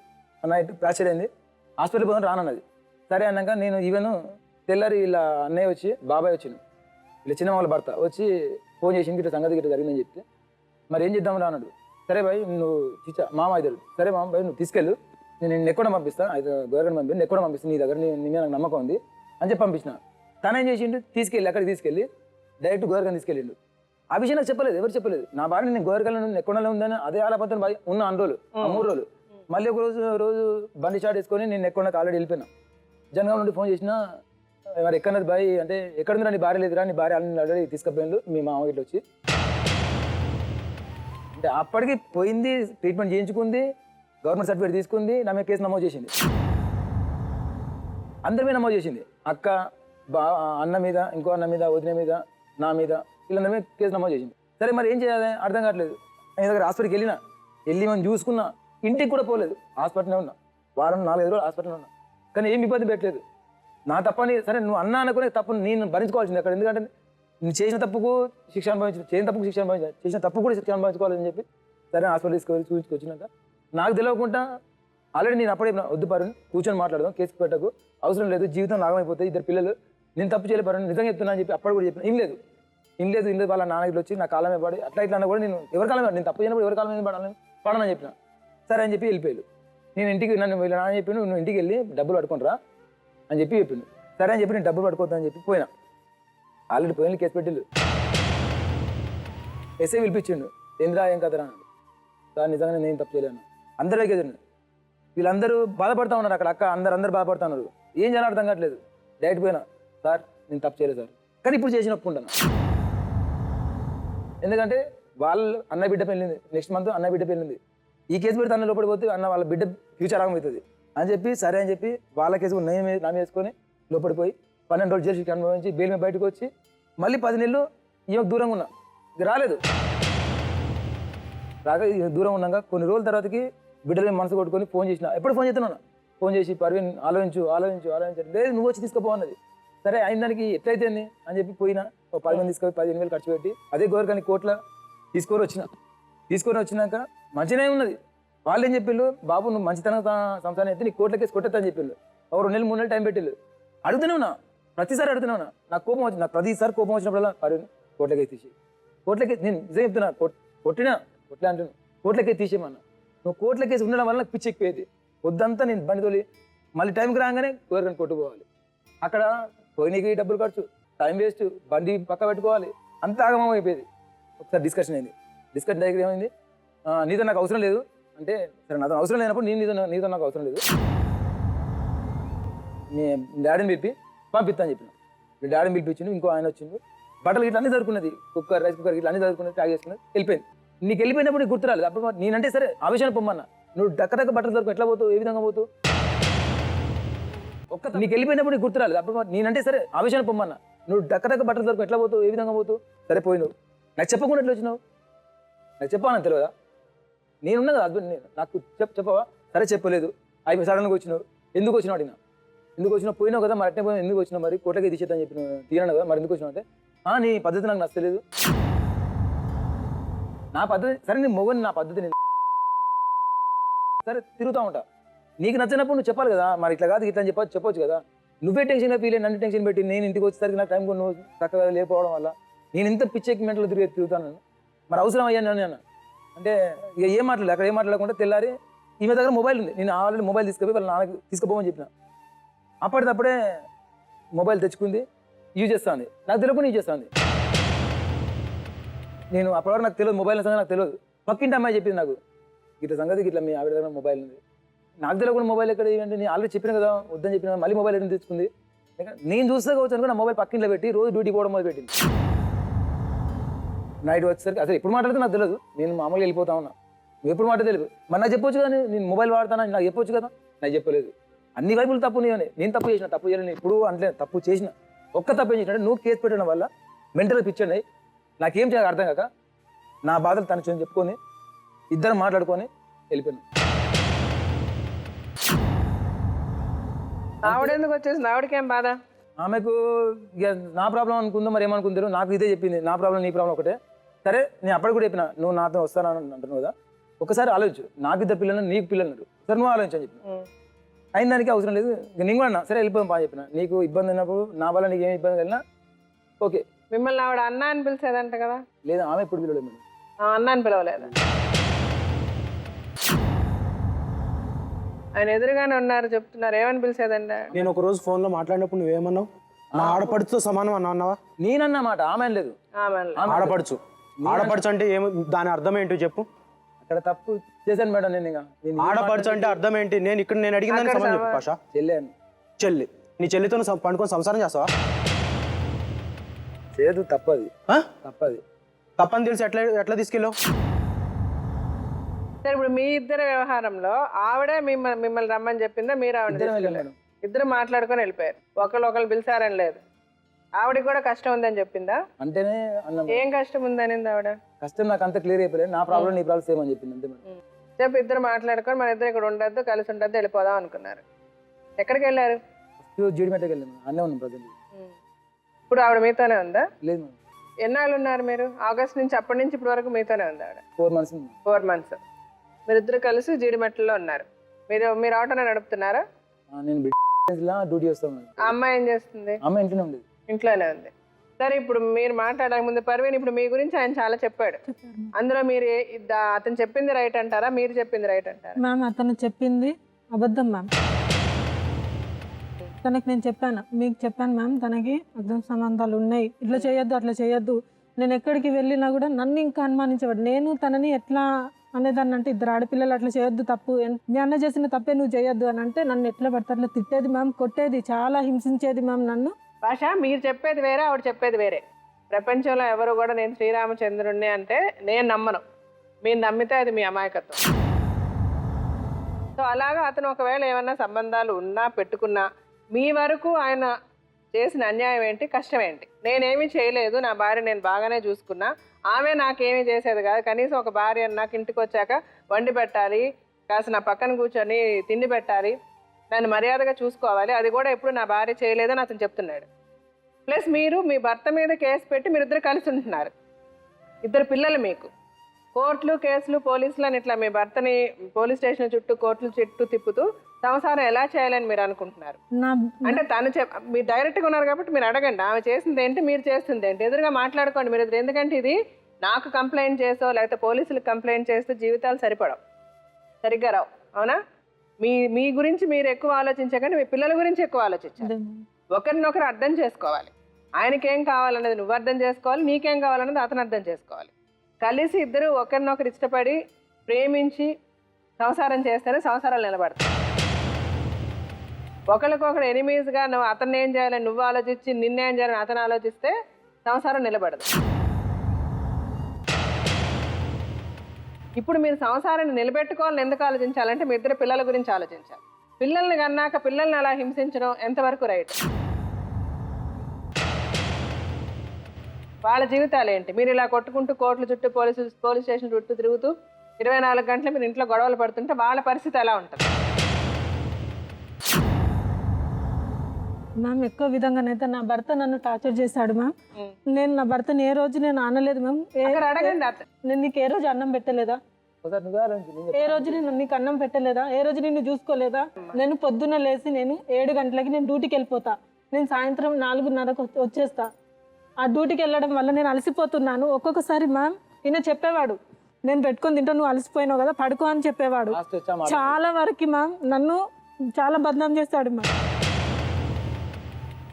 నైట్ ఫ్రాక్చర్ అయింది, హాస్పిటల్ పోదాం రానన్నది. సరే అన్నాక నేను ఈవెన్ తెల్లారి ఇలా అన్నయ్య వచ్చి బాబాయ్ వచ్చిండు, ఇలా చిన్న వాళ్ళ భర్త వచ్చి ఫోన్ చేసి ఇట్లా సంగతి గిట్ట జరిగిందని చెప్తే మరి ఏం చేద్దాం రా అన్నాడు. సరే భయ్ నువ్వు చిచ్చా మామ ఇద్దరు, సరే మామ భయ్ నువ్వు తీసుకెళ్ళు, నేను ఎక్కడ పంపిస్తాను, అయితే గవర్నమెంట్ పంపి ఎక్కడ పంపిస్తాను, నీ దగ్గర నీ మీద నాకు నమ్మకం ఉంది అని చెప్పి పంపించిన. తనేం చేసిండు, తీసుకెళ్ళి అక్కడికి తీసుకెళ్ళి డైరెక్ట్ గోరకని తీసుకెళ్ళిండు. ఆ విషయం నాకు చెప్పలేదు, ఎవరు చెప్పలేదు. నా భార్య నేను గోరకల్లో ఎక్కడలో ఉందని అదే ఆలపత్రం ఉన్న 2 రోజులు, 3 రోజులు. మళ్ళీ ఒక రోజు బండి స్టార్ట్ చేసుకొని నేను ఎక్కడకి ఆల్రెడీ వెళ్ళిపోయినా. జనగాం నుండి ఫోన్ చేసినా, మరి ఎక్కడన్నది బాయ్ అంటే ఎక్కడుందిరా నీ భార్య లేదురా, నీ భార్య ఆల్రెడీ తీసుకుపోయిండు మీ మామ ఇట్లా వచ్చి అంటే అప్పటికి పోయింది, ట్రీట్మెంట్ చేయించుకుంది, గవర్నమెంట్ సర్టిఫికేట్ తీసుకుంది, నా మీద కేసు నమోదు చేసింది. అందరి మీద నమోదు చేసింది. అక్క అన్న మీద, ఇంకో అన్న మీద, వదిన మీద, నా మీద, వీళ్ళందరి మీద కేసు నమోదు చేసింది. సరే మరి ఏం చేయాలి అర్థం కావట్లేదు. నేను దగ్గర హాస్పిటల్కి వెళ్ళి మనం చూసుకున్నా, ఇంటికి కూడా పోలేదు, హాస్పిటల్లో ఉన్నా. వారం 4-5 రోజులు హాస్పిటల్లో ఉన్నా. కానీ ఏం ఇబ్బంది పెట్టలేదు. నా తప్పని సరే నువ్వు అన్నా అనుకునే తప్పు నేను భరించుకోవాల్సింది అక్కడ. ఎందుకంటే నేను చేసిన తప్పుకు శిక్ష అనుభవించు, చేసిన తప్పు కూడా శిక్ష అనుభవించుకోవాలని చెప్పి సరే హాస్పిటల్ తీసుకొని చూపించుకొచ్చినాక నాకు తెలియకుండా ఆల్రెడీ నేను అప్పుడే వద్దు పరుణ్, కూర్చొని మాట్లాడదాం, కేసు పెట్టకు, అవసరం లేదు, జీవితం నాగమైపోతుంది, 2 పిల్లలు, నేను తప్పు చేయలే పరుణ్, నిజంగా చెప్తున్నా అని చెప్పి అప్పుడు కూడా చెప్పిన. ఇన్ లేదు వాళ్ళ నాన్నకి వచ్చి నా కాలమే పడి అట్లా ఇట్లా అన్నా కూడా నేను ఎవరి కాలమే, నేను తప్పు చేయనప్పుడు ఎవరి కాలం మీద పడనని చెప్పిన. సరే అని చెప్పి వెళ్ళిపోయాడు. నేను ఇంటికి నన్ను వీళ్ళ నాన్న చెప్పిండు, నువ్వు ఇంటికి వెళ్ళి డబ్బులు పట్టుకుంటారా అని చెప్పిండు. సరే అని చెప్పి నేను డబ్బులు పట్టుకోవద్దని చెప్పి పోయినా. ఆల్రెడీ పోయిన కేసు పెట్టిళ్ళు. ఎస్ఐ పిలిపించిండు, ఏంద్రా ఏం కదరా అన్నాడు. సార్ నిజంగా నేను తప్పు చేయలేను, అందరూ ఎదురు వీళ్ళందరూ బాధపడతా ఉన్నారు అక్కడ. అక్క అందరూ బాధపడతా ఉన్నారు. ఏం చేయాలో అర్థం కావట్లేదు. డైరెక్ట్ పోయినా, సార్ నేను తప్పు చేయలేదు సార్, కానీ ఇప్పుడు చేసిన ఒప్పుకుంటాను. ఎందుకంటే వాళ్ళు అన్న బిడ్డ పెళ్ళింది, నెక్స్ట్ మంత్ అన్న బిడ్డ పెళ్ళింది. ఈ కేసు పెడితే అన్న లోపలికి పోతే అన్న వాళ్ళ బిడ్డ ఫ్యూచర్ ఆగమవుతుంది అని చెప్పి సరే అని చెప్పి వాళ్ళ కేసు నా మీద వేసుకొని లోపలికి పోయి 12 రోజులు జైలు శిక్ష అనుభవించి బెయిల్ మీద బయటకు వచ్చి మళ్ళీ 10 నెలలు ఈమెకు దూరంగా ఉన్నా. ఇది రాలేదు. దూరం ఉన్నాక కొన్ని రోజుల తర్వాతకి బిడ్డలు మనసు కొట్టుకొని ఫోన్ చేసిన. ఎప్పుడు ఫోన్ చేస్తున్నాను, ఫోన్ చేసి పర్వీన్ ఆలోచించు లేదు నువ్వు వచ్చి తీసుకోపో అన్నది. సరే అయిన దానికి ఎట్లయితే అని చెప్పి పోయినా. 10 మంది తీసుకొని 15,000 ఖర్చు పెట్టి అదే గోరకాని కోట్ల తీసుకొని వచ్చిన. తీసుకొని వచ్చినాక మంచిగానే ఉన్నది. వాళ్ళు ఏం చెప్పిళ్ళు, బాబు నువ్వు మంచితనం సంసారం అయితే నీ కోట్ల కేసు కొట్టేస్తా అని చెప్పిళ్ళు. ఒక 2 నెలలు 3 నెలలు టైం పెట్టిళ్ళు. అడుగుతూనే ఉన్నా, ప్రతిసారి అడుగుతూనే ఉన్నా. నాకు కోపం వచ్చింది, నాకు ప్రతిసారి కోపం వచ్చినప్పుడల్లా కోట్ల కేసు తీసి, కోట్ల కేసు నేను నిజం చెప్తున్నా, కొట్టినా కొట్లే అంటున్నాను, కోట్ల కేసు తీసేయమన్నా. నువ్వు కోట్ల కేసు ఉండడం వల్ల నాకు పిచ్చి ఎక్కిపోయేది. వద్దంతా నేను బండి తోలి మళ్ళీ టైంకి రాగానే ఎవరికైనా కొట్టుకోవాలి. అక్కడ పోయినకి డబ్బులు ఖర్చు, టైం వేస్ట్, బండి పక్క పెట్టుకోవాలి, అంత ఆగమం అయిపోయేది. ఒకసారి డిస్కషన్ అయింది. డిస్కషన్ దగ్గర ఏమైంది, నీతో నాకు అవసరం లేదు అంటే, సరే నాతో అవసరం లేనప్పుడు నీతో నాకు అవసరం లేదు, మీ డాడీని పిలిపి పంపిస్తా అని చెప్పిన. మీ డాడీని పిలిపించిండు, ఇంకో ఆయన వచ్చిండు, బట్టలు ఇట్లా అన్నీ చదువుకున్నది, కుక్కర్ రైస్ కుక్కర్ ఇట్లా అన్నీ చదువుకున్నది, ట్యాగ్ చేసుకున్నది, వెళ్ళిపోయింది. నీకు వెళ్ళిపోయినప్పుడు నీకు గుర్తురాలేదు. అప్పుడు నేనంటే సరే ఆ విషయాన్ని పొమ్మన్నా, నువ్వు డక్క బట్టలు దొరకు ఎట్లా పోతావు, ఏ విధంగా పోతావు, నీకు వెళ్ళిపోయినప్పుడు నీకు గుర్తురాలేదు. అప్పుడు నేనంటే సరే ఆ విషయాన్ని పొమ్మన్నా, నువ్వు డక్క బట్టలు దొరకు ఎట్లా పోతావు, ఏ విధంగా పోతావు, సరే పోయినావు, నాకు చెప్పకుండా ఎట్లా వచ్చినావు, నాకు చెప్పాలని తెలియదా, నేనున్నా కదా హస్బెండ్, నేను నాకు చెప్పవా, సరే చెప్పలేదు, అయిపోయి సడన్గా వచ్చినావు, ఎందుకు వచ్చినావు అడిగినా, ఎందుకు వచ్చినావు, పోయినావు కదా మరి అట్నే పోయినా, ఎందుకు వచ్చినావు, మరి కోట్లకి తీసేద్దని చెప్పిన తీయను కదా, మరి ఎందుకు వచ్చినావు అంటే, నీ పద్ధతి నాకు నచ్చలేదు, నా పద్ధతి సరే, నీ మొగని నా పద్ధతి నేను సరే తిరుగుతూ ఉంటా, నీకు నచ్చినప్పుడు నువ్వు చెప్పాలి కదా, మరి ఇట్లా కాదు ఇట్లా అని చెప్పొచ్చు కదా, నువ్వే టెన్షన్గా ఫీల్ అయ్యి నన్ను టెన్షన్ పెట్టి నేను ఇంటికి వచ్చేసరికి నాకు టైం కూడా నువ్వు చక్కగా లేకపోవడం వల్ల నేను ఇంత పిచ్చెక్కి మెంటలో తిరుగుతాను, మరి అవసరం అయ్యాను నేను అంటే ఇక ఏం మాట్లాడలేదు. అక్కడ ఏం మాట్లాడకుండా తెల్లారి ఈమె దగ్గర మొబైల్ ఉంది, నేను ఆల్రెడీ మొబైల్ తీసుకుపోయి వాళ్ళ నాన్నకి తీసుకుపోమని చెప్పిన. అప్పటిదప్పుడే మొబైల్ తెచ్చుకుంది, యూజ్ చేస్తుంది, నాకు తెలియకుండా యూజ్ చేస్తుంది. నేను అప్పటివరకు నాకు తెలియదు, మొబైల్ సంగతి నాకు తెలియదు, పక్కింటి అమ్మాయి చెప్పింది నాకు, ఇట్లా సంగతి ఇట్లా మీ ఆవిడ దగ్గర మొబైల్ ఉంది, నాకు తెలియకుండా మొబైల్ ఎక్కడ ఇవ్వండి, నేను ఆల్రెడీ చెప్పిన కదా వద్దని చెప్పిన, మళ్ళీ మొబైల్ ఎక్కడ తెచ్చుకుంది, నేను చూస్తే కావచ్చు అనుకో, నా మొబైల్ పక్కింట్లో పెట్టి రోజు డ్యూటీ పోవడం మొదలు పెట్టింది. నైట్ వచ్చేసరికి అసలు ఎప్పుడు మాట్లాడితే నాకు తెలియదు, నేను మామూలుగా వెళ్ళిపోతా ఉన్నా, నువ్వు ఎప్పుడు మాట తెలియదు, మరి నాకు చెప్పొచ్చు కదా, నేను మొబైల్ వాడతానా నాకు చెప్పొచ్చు కదా, నాకు చెప్పలేదు. అన్ని వైపులు తప్పు నేను తప్పు చేసిన, తప్పు చేయాలని ఇప్పుడు అంటే తప్పు చేసిన, ఒక్క తప్పు ఏం చేసిన, నువ్వు కేసు పెట్టడం వల్ల మెంటల్ పిక్చర్ అయ్యి నాకేం చేయాలి అర్థం కాక నా బాధలు తన చెప్పుకొని ఇద్దరు మాట్లాడుకొని వెళ్ళిపోయాను. ఆవిడెందుకు వచ్చేసింది, ఆవిడకేం బాధ, ఆమెకు ఇక నా ప్రాబ్లం అనుకుందో మరి ఏమనుకుంటారు, నాకు ఇదే చెప్పింది, నా ప్రాబ్లం నీ ప్రాబ్లం ఒకటే, సరే నేను అప్పటికి కూడా చెప్పిన, నువ్వు నాతో వస్తానని అంటున్నావు కదా, ఒకసారి ఆలోచించు, నాకు ఇద్దరు పిల్లలు నీకు పిల్లలు, సరే నువ్వు ఆలోచించని చెప్పిన. అయిన దానికి అవసరం లేదు, నేను కూడా అన్నా సరే వెళ్ళిపోయాం బాగా చెప్పిన, నీకు ఇబ్బంది అయినప్పుడు నా వల్ల నీకు ఏమి ఇబ్బంది కలిగినా ఓకే. మిమ్మల్ని ఆవిడ అన్న అని పిలిచేదంట కదా, లేదా ఆమె ఇప్పుడు పిల్లలు మేడం, అన్న అని పిలవలేదా, ఆయన ఎదురుగానే ఉన్నారు చెప్తున్నారు, ఏమని పిలిచేదండి, నేను ఒక రోజు ఫోన్లో మాట్లాడినప్పుడు నువ్వేమన్నావు, నా ఆడపడుచుతో సమానం అన్నావా, నేనన్నమాట ఆమె లేదు, ఆడపడుచు ఆడపడుచు అంటే ఏమో దాని అర్థం ఏంటో చెప్పు, అక్కడ తప్పు చేశాను మేడం, నేను ఆడపడుచు అంటే అర్థం ఏంటి, నేను అడిగిన దానికి సమాధానం చెప్పు పాషా. చెల్లి, నీ చెల్లితో పండుకొని సంసారం చేస్తావా, చేయదు, తప్పది తప్పని తెలిసి ఎట్లా తీసుకెళ్ళావు, సరే ఇప్పుడు మీ ఇద్దరు వ్యవహారంలో ఆవిడే మిమ్మల్ని రమ్మని చెప్పిందా, మీరు ఆవిడ ఇద్దరు మాట్లాడుకొని వెళ్ళిపోయారు, ఒకళ్ళు పిలిచారని లేదు, ఆవిడకి కూడా కష్టం ఉందని చెప్పిందా, అంటేనే ఏం కష్టం ఉందని ఆవిడ, కష్టం నాకు అంత క్లియర్ అయిపోలేదు, నా ప్రాబ్లం నీ ప్రాబ్లం సేమ్ అని చెప్పింది అంతే మేడం. చెప్పి ఇద్దరు మాట్లాడుకొని మన ఇద్దరు ఇక్కడ ఉండద్దు, కలిసి ఉండద్దు, వెళ్ళిపోదాం అనుకున్నారు, ఎక్కడికి వెళ్ళారు, జీడిమెట్టకి వెళ్ళాను, అన్నీ ఉన్నాం ప్రజెంట్. ఇప్పుడు ఆవిడ మీతోనే ఉందా, లేదు మేడం. ఎన్నాళ్ళు ఉన్నారు మీరు, ఆగస్ట్ నుంచి అప్పటి నుంచి ఇప్పటి వరకు మీతోనే ఉంది ఆవిడ, 4 months 4 months, మీరిద్దరు కలిసి జీడిమెట్టలో ఉన్నారు, మీరు ఆటోనే నడుపుతున్నారా, నేను డ్యూటీ చేస్తాను. ఆ అమ్మాయి ఏం చేస్తుంది, అమ్మాయి ఇంట్లోనే ఉండేది, ఇంట్లోనే ఉంది. సరే ఇప్పుడు మీరు మాట్లాడక ముందు పర్వీన్ ఇప్పుడు మీ గురించి ఆయన చాలా చెప్పాడు, అందులో మీరు అతను చెప్పింది రైట్ అంటారా, మీరు చెప్పింది రైట్ అంటారా, మ్యామ్ అతను చెప్పింది అబద్ధం మ్యామ్, తనకి నేను చెప్పాను, మీకు చెప్పాను మ్యామ్, తనకి అర్థం సంబంధాలు ఉన్నాయి, ఇట్లా చేయొద్దు అట్లా చేయొద్దు, నేను ఎక్కడికి వెళ్ళినా కూడా నన్ను ఇంకా అనుమానించేవాడు, నేను తనని ఎట్లా అనేదాన్ని అంటే, ఇద్దరు ఆడపిల్లలు అట్లా చేయొద్దు, తప్పు, మీ అన్న చేసిన తప్పే నువ్వు చేయొద్దు అని అంటే నన్ను ఎట్లా పడితే అట్లా తిట్టేది మ్యామ్, కొట్టేది, చాలా హింసించేది మ్యామ్ నన్ను. భాష మీరు చెప్పేది వేరే, ఆవిడ చెప్పేది వేరే. ప్రపంచంలో ఎవరు కూడా నేను శ్రీరామచంద్రుణ్ణి అంటే నేను నమ్మను, మీరు నమ్మితే అది మీ అమాయకత్వం. సో అలాగా అతను ఒకవేళ ఏమన్నా సంబంధాలు ఉన్నా పెట్టుకున్నా మీ వరకు ఆయన చేసిన అన్యాయం ఏంటి, కష్టం ఏంటి, నేనేమీ చేయలేదు, నా భార్య నేను బాగానే చూసుకున్నా, ఆమె నాకేమీ చేసేది కాదు, కనీసం ఒక భార్య నాకు ఇంటికి వచ్చాక వండి పెట్టాలి, కాస్త నా పక్కన కూర్చొని తిండి పెట్టాలి, నన్ను మర్యాదగా చూసుకోవాలి, అది కూడా ఎప్పుడు నా భార్య చేయలేదని అతను చెప్తున్నాడు. ప్లస్ మీరు మీ భర్త మీద కేసు పెట్టి మీరిద్దరు కలిసి ఉంటున్నారు, ఇద్దరు పిల్లలు మీకు, కోర్టులు కేసులు పోలీసులు అని ఇట్లా మీ భర్తని పోలీస్ స్టేషన్ చుట్టూ కోర్టుల చుట్టూ తిప్పుతూ సంసారం ఎలా చేయాలని మీరు అనుకుంటున్నారు? నా అంటే తను మీరు డైరెక్ట్గా ఉన్నారు కాబట్టి మీరు అడగండి, ఆమె చేసింది ఏంటి మీరు చేస్తుంది ఏంటి, ఎదురుగా మాట్లాడుకోండి మీరు ఎదురు. ఎందుకంటే ఇది నాకు కంప్లైంట్ చేసో లేకపోతే పోలీసులకు కంప్లైంట్ చేస్తూ జీవితాలు సరిపడవు, సరిగ్గా రావు. అవునా? మీ గురించి మీరు ఎక్కువ ఆలోచించకండి, మీ పిల్లల గురించి ఎక్కువ ఆలోచించాలి. ఒకరినొకరు అర్థం చేసుకోవాలి. ఆయనకేం కావాలన్నది నువ్వు అర్థం చేసుకోవాలి, నీకేం కావాలన్నది అతను అర్థం చేసుకోవాలి. కలిసి ఇద్దరు ఒకరినొకరు ఇష్టపడి ప్రేమించి సంసారం చేస్తేనే సంసారాలు నిలబడతాయి. ఒకరికొకరు ఎనిమీస్గా నువ్వు అతన్ని ఏం చేయాలని నువ్వు ఆలోచించి నిన్నేం చేయాలని అతను ఆలోచిస్తే సంసారం నిలబడదు. ఇప్పుడు మీరు సంసారాన్ని నిలబెట్టుకోవాలని ఎందుకు ఆలోచించాలంటే మీ ఇద్దరు పిల్లల గురించి ఆలోచించాలి. పిల్లల్ని కన్నాక పిల్లల్ని అలా హింసించడం ఎంతవరకు రైట్? వాళ్ళ జీవితాలు ఏంటి? మీరు ఇలా కొట్టుకుంటూ కోర్టుల చుట్టూ పోలీస్ స్టేషన్ చుట్టూ తిరుగుతూ 24 గంటలు మీరు ఇంట్లో గొడవలు పడుతుంటే వాళ్ళ పరిస్థితి ఎలా ఉంటుంది? మ్యామ్ ఎక్కువ విధంగానైతే నా భర్త నన్ను టార్చర్ చేశాడు మ్యామ్. నేను నా భర్తని ఏ రోజు నేను అనలేదు మ్యామ్. అక్కడ అడగండి. నేను నీకు ఏ రోజు అన్నం పెట్టలేదా? ఏ రోజు నేను నీకు అన్నం పెట్టలేదా? ఏ రోజు నిన్ను చూసుకోలేదా? నేను పొద్దున్న లేచి నేను 7 గంటలకి నేను డ్యూటీకి వెళ్ళిపోతా. నేను సాయంత్రం 4:30కు వచ్చేస్తా. ఆ డ్యూటీకి వెళ్ళడం వల్ల నేను అలసిపోతున్నాను. ఒక్కొక్కసారి మ్యామ్ ఈయన చెప్పేవాడు, నేను పెట్టుకొని తింటా, నువ్వు అలసిపోయినావు కదా పడుకో అని చెప్పేవాడు. చాలా వరకు మ్యామ్ నన్ను చాలా బదనాం చేశాడు మ్యామ్.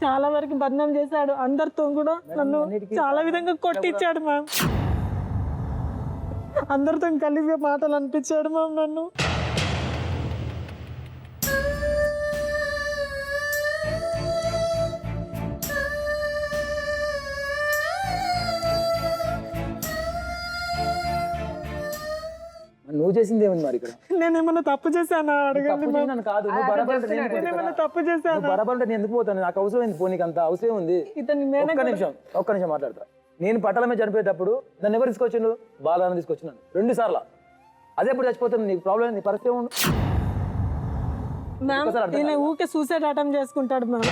చాలా వరకు బదనాం చేశాడు. అందరితో కూడా నన్ను చాలా విధంగా కొట్టించాడు మ్యామ్. అందరితో కలిసి మాటలు అనిపించాడు మ్యామ్ నన్ను. నువ్వు చేసింది ఏముంది మరి ఇక్కడ? నేనేమన్నా తప్పు చేశానా అడగండి మ్యామ్. నన్ను కాదు, నువ్వు బరాబర్ అంటే నేను పోతా. నేనేమన్నా తప్పు చేశానా? నువ్వు బరాబర్ అంటే నేను ఎందుకు పోతాను? నాకు అవసరం ఏంది? పోనీకి అంత అవసరం ఉంది. ఇతని ఒక్క నిమిషం మాట్లాడతా. నేను పట్టాల మీద చనిపోయేటప్పుడు నన్ను ఎవరు తీసుకొచ్చిండు? బాలాన్ని తీసుకొచ్చినాను 2 సార్లు. అదే ఇప్పుడు చచ్చిపోతాను, నీకు ప్రాబ్లం, నీ పరిస్థితి ఏముంది? ఈయన ఊకే సూసైడ్ అటెంప్ట్ చేసుకుంటాడు మ్యామ్.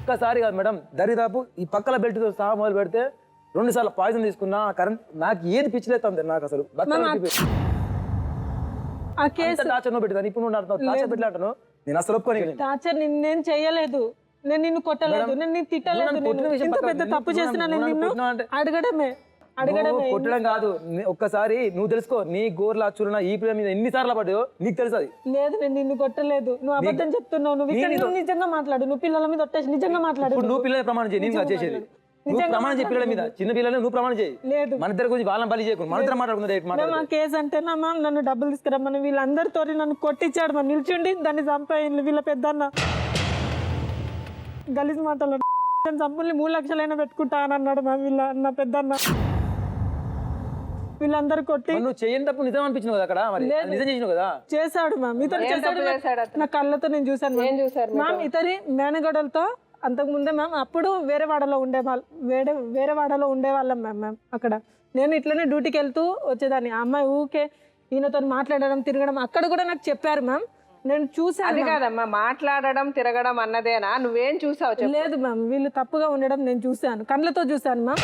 ఒక్కసారి కాదు మేడం, దరిదాపు ఈ పక్కల బెల్ట్తో సహా మొదలు పెడితే 2 సార్లు పాయిజన్ తీసుకున్నా. కరెంట్ నాకు ఏది పిచ్చిలేస్తుంది నాకు అసలు. ఆ కేసు టార్చర్ నువ్వు పెట్టాను, ఇప్పుడు నువ్వు అంటున్నావు టార్చర్ పెట్టాను. నేను అసలు ఒప్పుకోని. టార్చర్ నేను చేయలేదు, నేను నిన్ను కొట్టలేదు, నేను నిన్ను తిట్టలేదు. నేను ఇంత పెద్ద తప్పు చేసినా నేను నిన్ను అడగడమే. కొట్టడం కాదు, ఒక్కసారి నువ్వు తెలుసుకో, నీ గోర్లా చూడన ఈ పిల్ల మీద ఎన్నిసార్లు పడ్డాయో నీకు తెలుసు. అది లేదు, నేను నిన్ను కొట్టలేదు, నువ్వు అబద్ధం చెప్తున్నావు. నువ్వు నిజంగా మాట్లాడు, నువ్వు పిల్లల మీద ఒట్టేసి నిజంగా మాట్లాడు. నువ్వు పిల్లల ప్రమాణం చేయి, నేను చేసేది. నువ్వు ప్రమాణం చేయి పిల్లల మీద, చిన్న పిల్లలు నువ్వు ప్రమాణం చేయి. లేదు, మన ఇద్దరు గురించి వాళ్ళని బలి చేయకు, మన ఇద్దరు మాట్లాడుకుందా. కేసు అంటే మ్యామ్ నన్ను డబ్బులు తీసుకురమ్మని వీళ్ళందరితో నన్ను కొట్టించాడు. మనం నిల్చుండి దాన్ని చంపేయండి. వీళ్ళ పెద్దన్న గలీజ్ మాటలు చంపుల్ని 3 లక్షలైనా పెట్టుకుంటా అని అన్నాడు మ్యామ్. నా పెద్దన్న వీళ్ళందరూ కొట్టి. నువ్వు చేయని తప్పు నిజం అనిపించినావు కదా అక్కడ, మరి నిజం చేసినావు కదా. చేశాడు మ్యామ్, ఇతను చేశాడు. నా కళ్ళతో నేను చూశాను మ్యామ్. ఇతని మేనగడలతో అంతకుముందే మ్యామ్ అప్పుడు వేరే వాడలో ఉండేవాళ్ళం మ్యామ్. అక్కడ నేను ఇట్లనే డ్యూటీకి వెళ్తూ వచ్చేదాన్ని. ఆ అమ్మాయి ఊకే ఈయనతో మాట్లాడడం తిరగడం అక్కడ కూడా నాకు చెప్పారు మ్యామ్. నేను చూసాను. అది కాదమ్మా, మాట్లాడడం తిరగడం అన్నదేనా? నువ్వేం చూసావు? లేదు మ్యామ్, వీళ్ళు తప్పుగా ఉండడం నేను చూశాను, కళ్ళతో చూశాను మ్యామ్.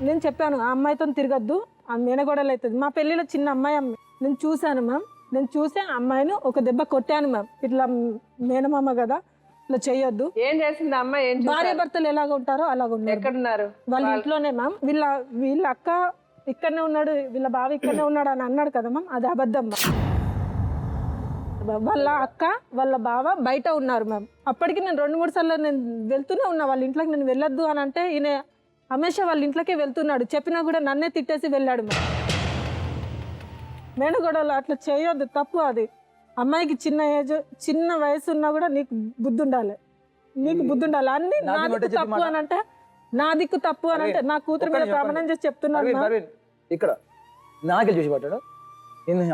నేను చెప్పాను ఆ అమ్మాయితో తిరగద్దు, ఆ మేనగోడలు అవుతుంది. మా పెళ్ళిలో చిన్న అమ్మాయి నేను చూశాను మ్యామ్. నేను చూసి ఆ అమ్మాయిని ఒక దెబ్బ కొట్టాను మ్యామ్. ఇట్లా మేనమామ కదా, ఇట్లా చేయొద్దు. ఏం చేసింది అమ్మాయి? భార్య భర్తలు ఎలాగ ఉంటారో అలాగ ఉన్నారు. ఎక్కడున్నారు? వాళ్ళ ఇంట్లోనే మ్యామ్. వీళ్ళ అక్క ఇక్కడనే ఉన్నాడు, వీళ్ళ బావ ఇక్కడనే ఉన్నాడు అని అన్నాడు కదా మ్యామ్, అది అబద్ధం. వాళ్ళ అక్క వాళ్ళ బావ బయట ఉన్నారు మ్యామ్. అప్పటికి నేను 2-3 సార్లు నేను వెళ్తూనే ఉన్నా వాళ్ళ ఇంట్లోకి. నేను వెళ్ళొద్దు అని అంటే ఈయన హమేషా వాళ్ళ ఇంట్లోకే వెళ్తున్నాడు. చెప్పినా కూడా నన్నే తిట్టేసి వెళ్ళాడు మ్యామ్. మేనగొడవలు అట్లా చేయొద్దు, తప్పు అది. అమ్మాయికి చిన్న వయసు ఉన్నా కూడా నీకు బుద్ధి ఉండాలి, అన్ని నా దిక్కు తప్పు అని అంటే, నా కూతురు మీద ప్రమాణం చేసి చెప్తున్నాను. ఇక్కడ నాకే చూసి పట్టాడు,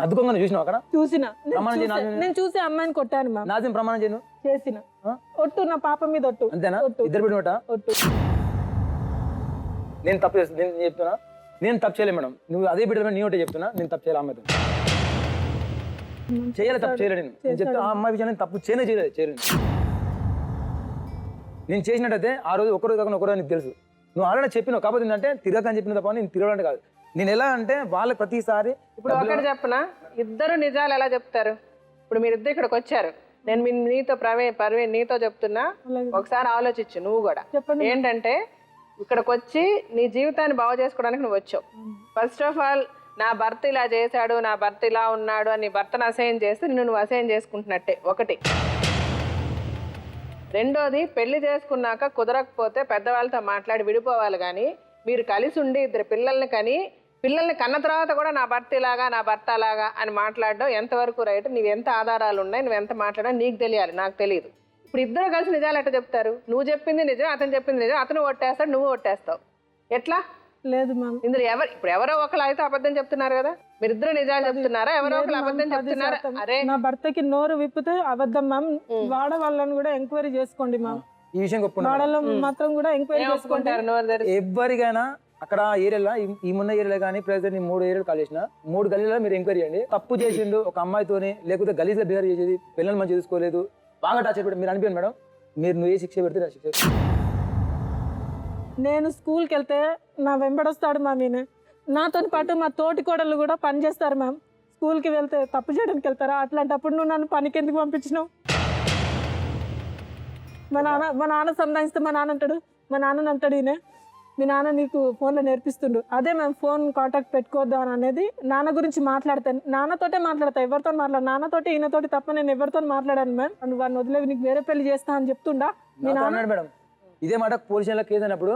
అద్దుకోగానే చూసినావు అక్కడ? చూసిన, నేను చూసి అమ్మాయిని కొట్టాను మ్యామ్. నాదేం ప్రమాణం చేయను చేసిన ఒట్టు, నా పాప మీద ఒట్టు. అంతేనా? ఇద్దరు పెట్టినట్ట ఒట్టు. నేను తప్పు చేస్తాను, నేను చెప్తున్నా, నేను తప్పు చేయలే మేడం. నువ్వు అదే బిడ్డ నీ ఒకటే చెప్తున్నా, నేను తప్పు చేయాలి. అమ్మాయితో చేయాలి, తప్పు చేయలేదు. నేను చెప్తా ఆ అమ్మాయి విషయం తప్పు చేయలేదు. నేను చేసినట్టయితే ఆ రోజు ఒకరోజు కాకుండా ఒకరోజు నీకు తెలుసు. నువ్వు ఆల్రెడీ చెప్పినావు, కాకపోతే ఏంటంటే తిరగకని చెప్పిన తప్ప నేను తిరగడానికి కాదు. నేను ఎలా అంటే వాళ్ళకి ప్రతిసారి ఇప్పుడు ఒకటి చెప్పనా, ఇద్దరు నిజాలు ఎలా చెప్తారు? ఇప్పుడు మీరిద్దరు ఇక్కడికి వచ్చారు, నేను నీతో పర్వీన్ నీతో చెప్తున్నా, ఒకసారి ఆలోచించు నువ్వు కూడా. చెప్పండి. ఏంటంటే ఇక్కడికి వచ్చి నీ జీవితాన్ని బాగు చేసుకోవడానికి నువ్వు వచ్చావు. ఫస్ట్ ఆఫ్ ఆల్ నా భర్త ఇలా చేశాడు, నా భర్త ఇలా ఉన్నాడు అని భర్తను అసహ్యం చేస్తే నువ్వు అసహ్యం చేసుకుంటున్నట్టే ఒకటి. రెండోది, పెళ్లి చేసుకున్నాక కుదరకపోతే పెద్దవాళ్ళతో మాట్లాడి విడిపోవాలి, కానీ మీరు కలిసి ఉండి ఇద్దరు పిల్లల్ని కన్న తర్వాత కూడా నా భర్త ఇలాగా నా భర్త అలాగా అని మాట్లాడడం ఎంతవరకు రైట్? నువ్వు ఎంత ఆధారాలు ఉన్నాయి, నువ్వు ఎంత మాట్లాడా నీకు తెలియాలి, నాకు తెలియదు. ఇప్పుడు ఇద్దరు కలిసి నిజాలు ఎట్లా చెప్తారు? నువ్వు చెప్పింది నిజం, అతను చెప్పింది నిజం, అతను ఓట్టేస్తాడు, నువ్వు ఓట్టేస్తావు, ఎట్లా? లేదు మ్యామ్. ఇందులో ఎవరో ఒకరు అయితే అబద్ధం చెప్తున్నారు కదా, మీరిద్దరు నిజాలు చెప్తున్నారా? ఎవరో ఒకరు అబద్ధం చెప్తున్నారా? అరే నా భర్తకి నోరు విప్పితే అబద్ధం మ్యామ్. వాడ వాళ్ళని కూడా ఎంక్వైరీ చేసుకోండి మ్యామ్. ఈ విషయం ఒప్పుకున్నా. వాడలో మాత్రం కూడా ఎంక్వైరీ చేసుకోండి. ఒప్పుకుంటారు నోరు తెరిచి? ఎవరికైనా అక్కడ ఏరియాలో ఈ మొన్న ఏరియాలో కానీ ప్రెసిడెంట్ 3 ఏరియాలు కాల్ చేసిన 3 గలీలో మీరు ఎంక్వైరీ చేయండి. తప్పు చేసిండు ఒక అమ్మాయితోని, లేకపోతే గలీజ్గా బిహేవ్ చేసేది, పిల్లలు మంచి చూసుకోలేదు, బాగా టార్చర్ పెట్టి మీరు అనిపించండి మేడం, మీరు ఏ శిక్ష పెడితే నా శిక్ష. నేను స్కూల్కి వెళ్తే నా వెంబడొస్తాడు మ్యామ్. ఈయన నాతో పాటు మా తోటి కోడళ్ళు కూడా పని చేస్తారు మ్యామ్. స్కూల్కి వెళ్తే తప్పు చేయడానికి వెళ్తారా? అట్లాంటప్పుడు నువ్వు నన్ను పనికి ఎందుకు పంపించినావు? మా నాన్న సంధానిస్తే మా నాన్న అంటాడు ఈయన, మీ నాన్న నీకు ఫోన్లో నేర్పిస్తుండు. అదే మేము ఫోన్ కాంటాక్ట్ పెట్టుకోవద్దు అని అనేది. నాన్న గురించి మాట్లాడతాను, నాన్నతోటే మాట్లాడతా, ఎవరితో నాన్నతోటి ఈయనతోటి తప్ప నేను ఎవరితో మాట్లాడాను మ్యామ్. నువ్వు వాడిని వదిలేవి, నీకు వేరే పెళ్లి చేస్తా అని చెప్తుండా మీ నాన్న? మేడం ఇదే మాట పోలీసులో కేసు అయినప్పుడు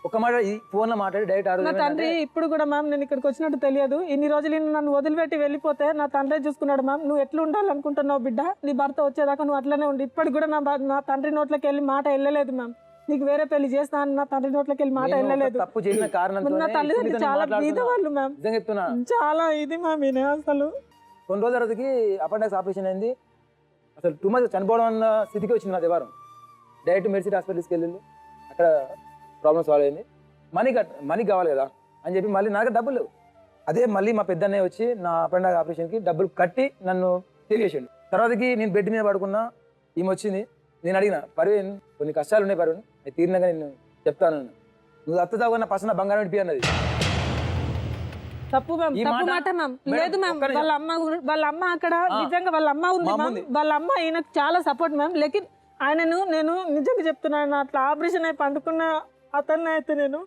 ఒక మాట ఈ ఫోన్లో మాట్లాడి డైరెక్ట్ నా తండ్రి ఇప్పుడు కూడా మ్యామ్ నేను ఇక్కడికి వచ్చినట్టు తెలియదు. ఇన్ని రోజులు నన్ను వదిలిపెట్టి వెళ్ళిపోతే నా తండ్రి చూసుకున్నాడు మ్యామ్. నువ్వు ఎట్లా ఉండాలనుకుంటున్నావు బిడ్డ? నీ భర్త వచ్చేదాకా నువ్వు అట్లనే ఉండి. ఇప్పటికి కూడా నా తండ్రి నోట్లోకి వెళ్ళి మాట వెళ్ళలేదు మ్యామ్. నీకు వేరే పెళ్లి చేస్తా అని నా తండ్రి నోట్లోకి వెళ్ళి మాట వెళ్ళలేదు. తప్పు చేసిన కారణంతో నా తల్లిదండ్రులు చాలా బీద వాళ్ళు మ్యామ్. చెప్తున్నా, చాలా ఇది మ్యామ్. ఈయన అసలు కొన్ని రోజుల తర్వాతకి అపెండిక్స్ ఆపరేషన్ అయింది. అసలు 2 months చనిపోవడం అన్న స్థితికి వచ్చింది నా వారం. డైరెక్ట్ మెడిసిటీ హాస్పిటల్స్కి వెళ్ళింది, అక్కడ ప్రాబ్లమ్ సాల్వ్ అయింది. మనీ కావాలి కదా అని చెప్పి మళ్ళీ నాకు డబ్బులు లేవు. అదే మళ్ళీ మా పెద్దన్నయ్య వచ్చి నా అపెండిక్స్ ఆపరేషన్కి డబ్బులు కట్టి నన్ను తెలియచేయండి. తర్వాతకి నేను బెడ్ మీద పడుకున్నా, ఈమె వచ్చింది. నేను అడిగిన, పర్వీన్ కొన్ని కష్టాలు ఉన్నాయి పర్వీన్, అది తీరినాక నేను చెప్తాను. నువ్వు అత్తదాగా పసన బంగారం ఇప్పి అన్నది. తప్పు మ్యామ్, తప్పు మాట మ్యామ్. లేదు మ్యామ్, వాళ్ళ అమ్మ అక్కడ నిజంగా వాళ్ళ అమ్మ ఉంది మ్యామ్. వాళ్ళ అమ్మ ఈయనకు చాలా సపోర్ట్ మ్యామ్. లేకిన్ ఆయనను నేను నిజంగా చెప్తున్నాను, అట్లా ఆపరేషన్ అయి పండుకున్న అతన్ని అయితే నేను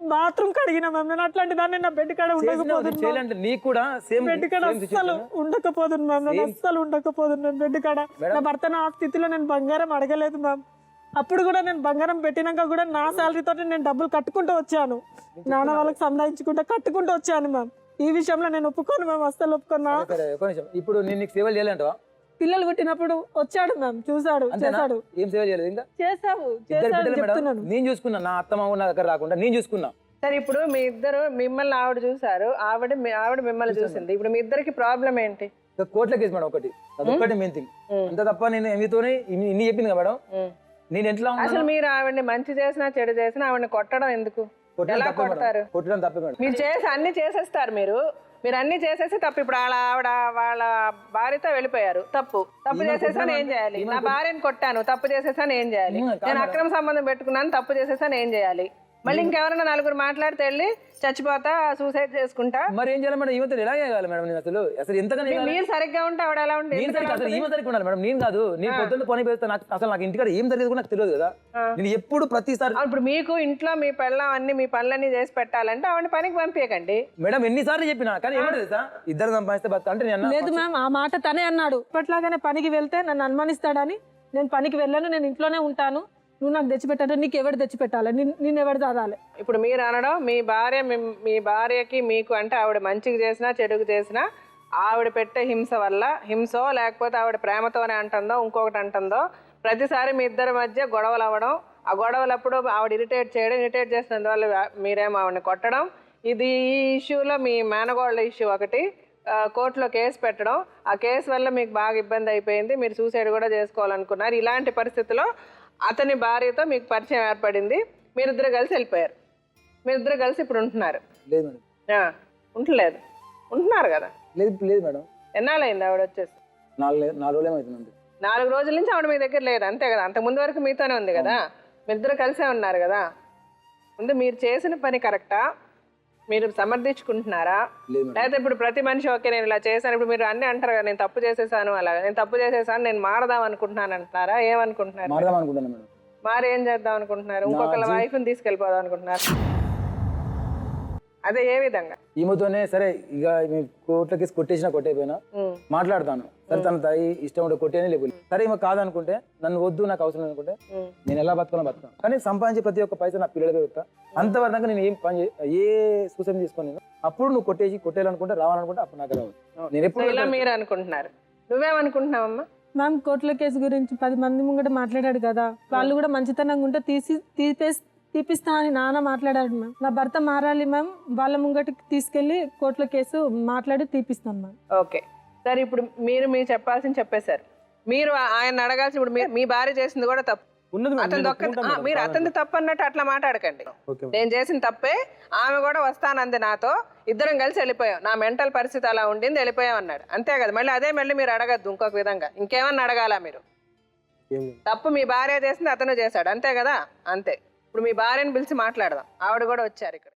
బాత్రూమ్ కడిగిన మ్యామ్. నేను అట్లాంటి దాన్ని నా బెడ్ కాడ ఉండకపోతున్నాను, నీకు కూడా సేమ్ బెడ్ కాడ అస్సలు ఉండకపోదును మ్యామ్. నేను అస్సలు ఉండకపోదును నేను బెడ్ కాడ. నా భర్త ఆ స్థితిలో నేను బంగారం అడగలేదు మ్యామ్. అప్పుడు కూడా నేను బంగారం పెట్టినాక కూడా నా శాలరీతో నేను డబ్బులు కట్టుకుంటూ వచ్చాను, నాన్న వాళ్ళకి సంపాదించుకుంటూ కట్టుకుంటూ వచ్చాను మ్యామ్. ఈ విషయంలో నేను ఒప్పుకోను మ్యామ్, అస్సలు ఒప్పుకున్నా. ఇప్పుడు నేను నీకు సేవలు చేయాలంటావా? పిల్లలు పుట్టినప్పుడు వచ్చాడు మ్యామ్, చూసాడు, చేశాడు. ఏం సేవ చేయలేదు ఇంకా? చేసావు చెప్తున్నాను. నేను చూసుకున్నా, నా అత్తమ్మ నా దగ్గర రాకుండా నేను చూసుకున్నా. సరే, ఇప్పుడు మీ ఇద్దరు మిమ్మల్ని ఆవిడ చూసారు, ఆవిడ మిమ్మల్ని చూసింది. ఇప్పుడు మీ ఇద్దరికి ప్రాబ్లం ఏంటి? కోర్టులో కేసు మేడం ఒకటి, అదొక్కటి మెయిన్ థింగ్. అంత తప్ప నేను మీతోనే ఇన్ని చెప్పింది కదా మేడం. నేను ఎట్లా అసలు మీరు ఆవిడని మంచి చేసినా చెడు చేసినా ఆవిడని కొట్టడం ఎందుకు? ఎలా కొడతారు? కొట్టడం తప్పే మేడం. మీరు అన్ని చేసేస్తారు, మీరు అన్ని చేసేసి తప్పు. ఇప్పుడు వాళ్ళ భార్యతో వెళ్ళిపోయారు, తప్పు చేసేసాను ఏం చేయాలి? నా భార్యను కొట్టాను, తప్పు చేసేసాను ఏం చేయాలి? నేను అక్రమ సంబంధం పెట్టుకున్నాను, తప్పు చేసేసాను ఏం చేయాలి? మళ్ళీ ఇంకెవరైనా 4 మాట్లాడితే వెళ్ళి చచ్చిపోతా, సూసైడ్ చేసుకుంటా, మరి ఏం చేయాలి మేడం? ఈమెతో ఎలా చేయాలి మేడం? నేను అసలు ఎంతగానో మీరు సరిగ్గా ఉంటే ఆవిడ ఎలా ఉంటే అసలు ఈమె సరిగ్గా ఉండాలి మేడం. నేను కాదు, నేను పొద్దున్న పని పెడతా, అసలు నాకు ఇంటికాడ ఏం జరిగేది కూడా నాకు తెలియదు కదా. నేను ఎప్పుడు ప్రతిసారి ఇప్పుడు మీకు ఇంట్లో మీ పెళ్ళం అన్ని మీ పనులన్నీ చేసి పెట్టాలంటే ఆవిడ పనికి పంపించకండి మేడం. ఎన్నిసార్లు చెప్పినా కానీ ఏమంటే తెలుసా, ఇద్దరు సంపాదిస్తే బతుక అంటే నేను లేదు మ్యామ్, ఆ మాట తనే అన్నాడు. ఇప్పట్లాగానే పనికి వెళ్తే నన్ను అనుమానిస్తాడని నేను పనికి వెళ్ళాను, నేను ఇంట్లోనే ఉంటాను, నువ్వు నాకు తెచ్చిపెట్టాలంటే నీకు ఎవరు తెచ్చిపెట్టాలి, నేను ఎవరు దాదాలి? ఇప్పుడు మీరు అనడం మీ భార్యకి మీకు అంటే ఆవిడ మంచిగా చేసినా చెడుకు చేసినా ఆవిడ పెట్టే హింస వల్ల, హింసో లేకపోతే ఆవిడ ప్రేమతోనే అంటుందో ఇంకొకటి అంటుందో, ప్రతిసారి మీ ఇద్దరి మధ్య గొడవలు అవ్వడం, ఆ గొడవలప్పుడు ఆవిడ ఇరిటేట్ చేసినందువల్ల మీరేమో ఆవిడని కొట్టడం, ఈ ఇష్యూలో మీ మేనగోళ్ళ ఇష్యూ ఒకటి, కోర్టులో కేసు పెట్టడం, ఆ కేసు వల్ల మీకు బాగా ఇబ్బంది అయిపోయింది, మీరు సూసైడ్ కూడా చేసుకోవాలనుకున్నారు. ఇలాంటి పరిస్థితిలో అతని భార్యతో మీకు పరిచయం ఏర్పడింది, మీరిద్దరు కలిసి వెళ్ళిపోయారు. మీరిద్దరు కలిసి ఇప్పుడు ఉంటున్నారు? లేదు మేడం. ఉంటలేదు, ఉంటున్నారు కదా? లేదు మేడం. ఎన్నాళ్ళైంది ఆవిడ వచ్చేసి? 4 రోజులు అవుతుంది. 4 రోజుల నుంచి ఆవిడ మీ దగ్గర లేదు, అంతే కదా? అంత ముందు వరకు మీతోనే ఉంది కదా, మీరిద్దరు కలిసే ఉన్నారు కదా? ముందు మీరు చేసిన పని కరెక్టా, మీరు సమర్థించుకుంటున్నారా, లేదు మేడం. లేకపోతే ఇప్పుడు ప్రతి మనిషి ఓకే నేను ఇలా చేశాను, ఇప్పుడు మీరు అన్ని అంటారు కదా నేను తప్పు చేసేసాను, అలాగా నేను తప్పు చేసేసాను నేను మారదాం అనుకుంటున్నాను అంటున్నారా, ఏమనుకుంటున్నారు? మారదాం అనుకుంటాను మేడం. మారి ఏం చేద్దాం అనుకుంటున్నారు? ఇంకొకళ్ళ వైఫ్ని తీసుకెళ్ళిపోదాం అనుకుంటున్నారు? అదే ఏ విధంగా? ఈమెతోనే సరే ఇక కోర్టుల కేసు కొట్టేసినా కొట్టేపోయినా మాట్లాడతాను. సరే తన తాయి ఇష్టం ఉంటే కొట్టేనే లేవు. సరే ఈమె కాదనుకుంటే నన్ను వద్దు నాకు అవసరం అనుకుంటే నేను ఎలా బతుకున్నా బతుకుతాను. కానీ సంపాదించే ప్రతి ఒక్క పైసా నా పిల్లలకి పెడతా. అంతవరకు నేను ఏం పని ఏ సూచన తీసుకొని అప్పుడు నువ్వు కొట్టేయాలనుకుంటే రావాలనుకుంటే అప్పుడు నాకు రావు. నేను ఎప్పుడు ఇలా మీరు అనుకుంటున్నారు. నువ్వేమనుకుంటున్నావమ్మా? మ్యామ్ కోర్టుల కేసు గురించి 10 మంది ముంగట మాట్లాడాడు కదా, వాళ్ళు కూడా మంచితనంగా ఉంటే తీపిస్తా అని నాన్న మాట్లాడాడు మ్యామ్. నా భర్త మారాలి మ్యామ్, వాళ్ళ ముంగటికి తీసుకెళ్లి కోర్టుల కేసు మాట్లాడి తీపిస్తాను మ్యామ్. ఓకే సరే, ఇప్పుడు మీరు చెప్పాల్సింది చెప్పేశారు. మీరు ఆయన అడగాల్సి, ఇప్పుడు మీ భార్య చేసింది కూడా తప్పు. ఉన్నది మేడం, అతను నేను ఒప్పుకుంటాను మేడం, మీరు కాదండి. అతని తప్పు అన్నట్టు అట్లా మాట్లాడకండి. Okay madam. నేను చేసిన తప్పే, ఆమె కూడా వస్తానంది నాతో, ఇద్దరం కలిసి వెళ్ళిపోయాం, నా మెంటల్ పరిస్థితి అలా ఉండింది వెళ్ళిపోయాం అన్నాడు. అంతే కదా, మళ్ళీ మీరు అడగద్దు ఇంకొక విధంగా, ఇంకేమన్నా అడగాల మీరు? ఏం లేదు. తప్పు మీ భార్య చేసింది, అతను చేశాడు, అంతే కదా, అంతే. ఇప్పుడు మీ భార్యను పిలిచి మాట్లాడదాం, ఆవిడ కూడా వచ్చారు ఇక్కడ.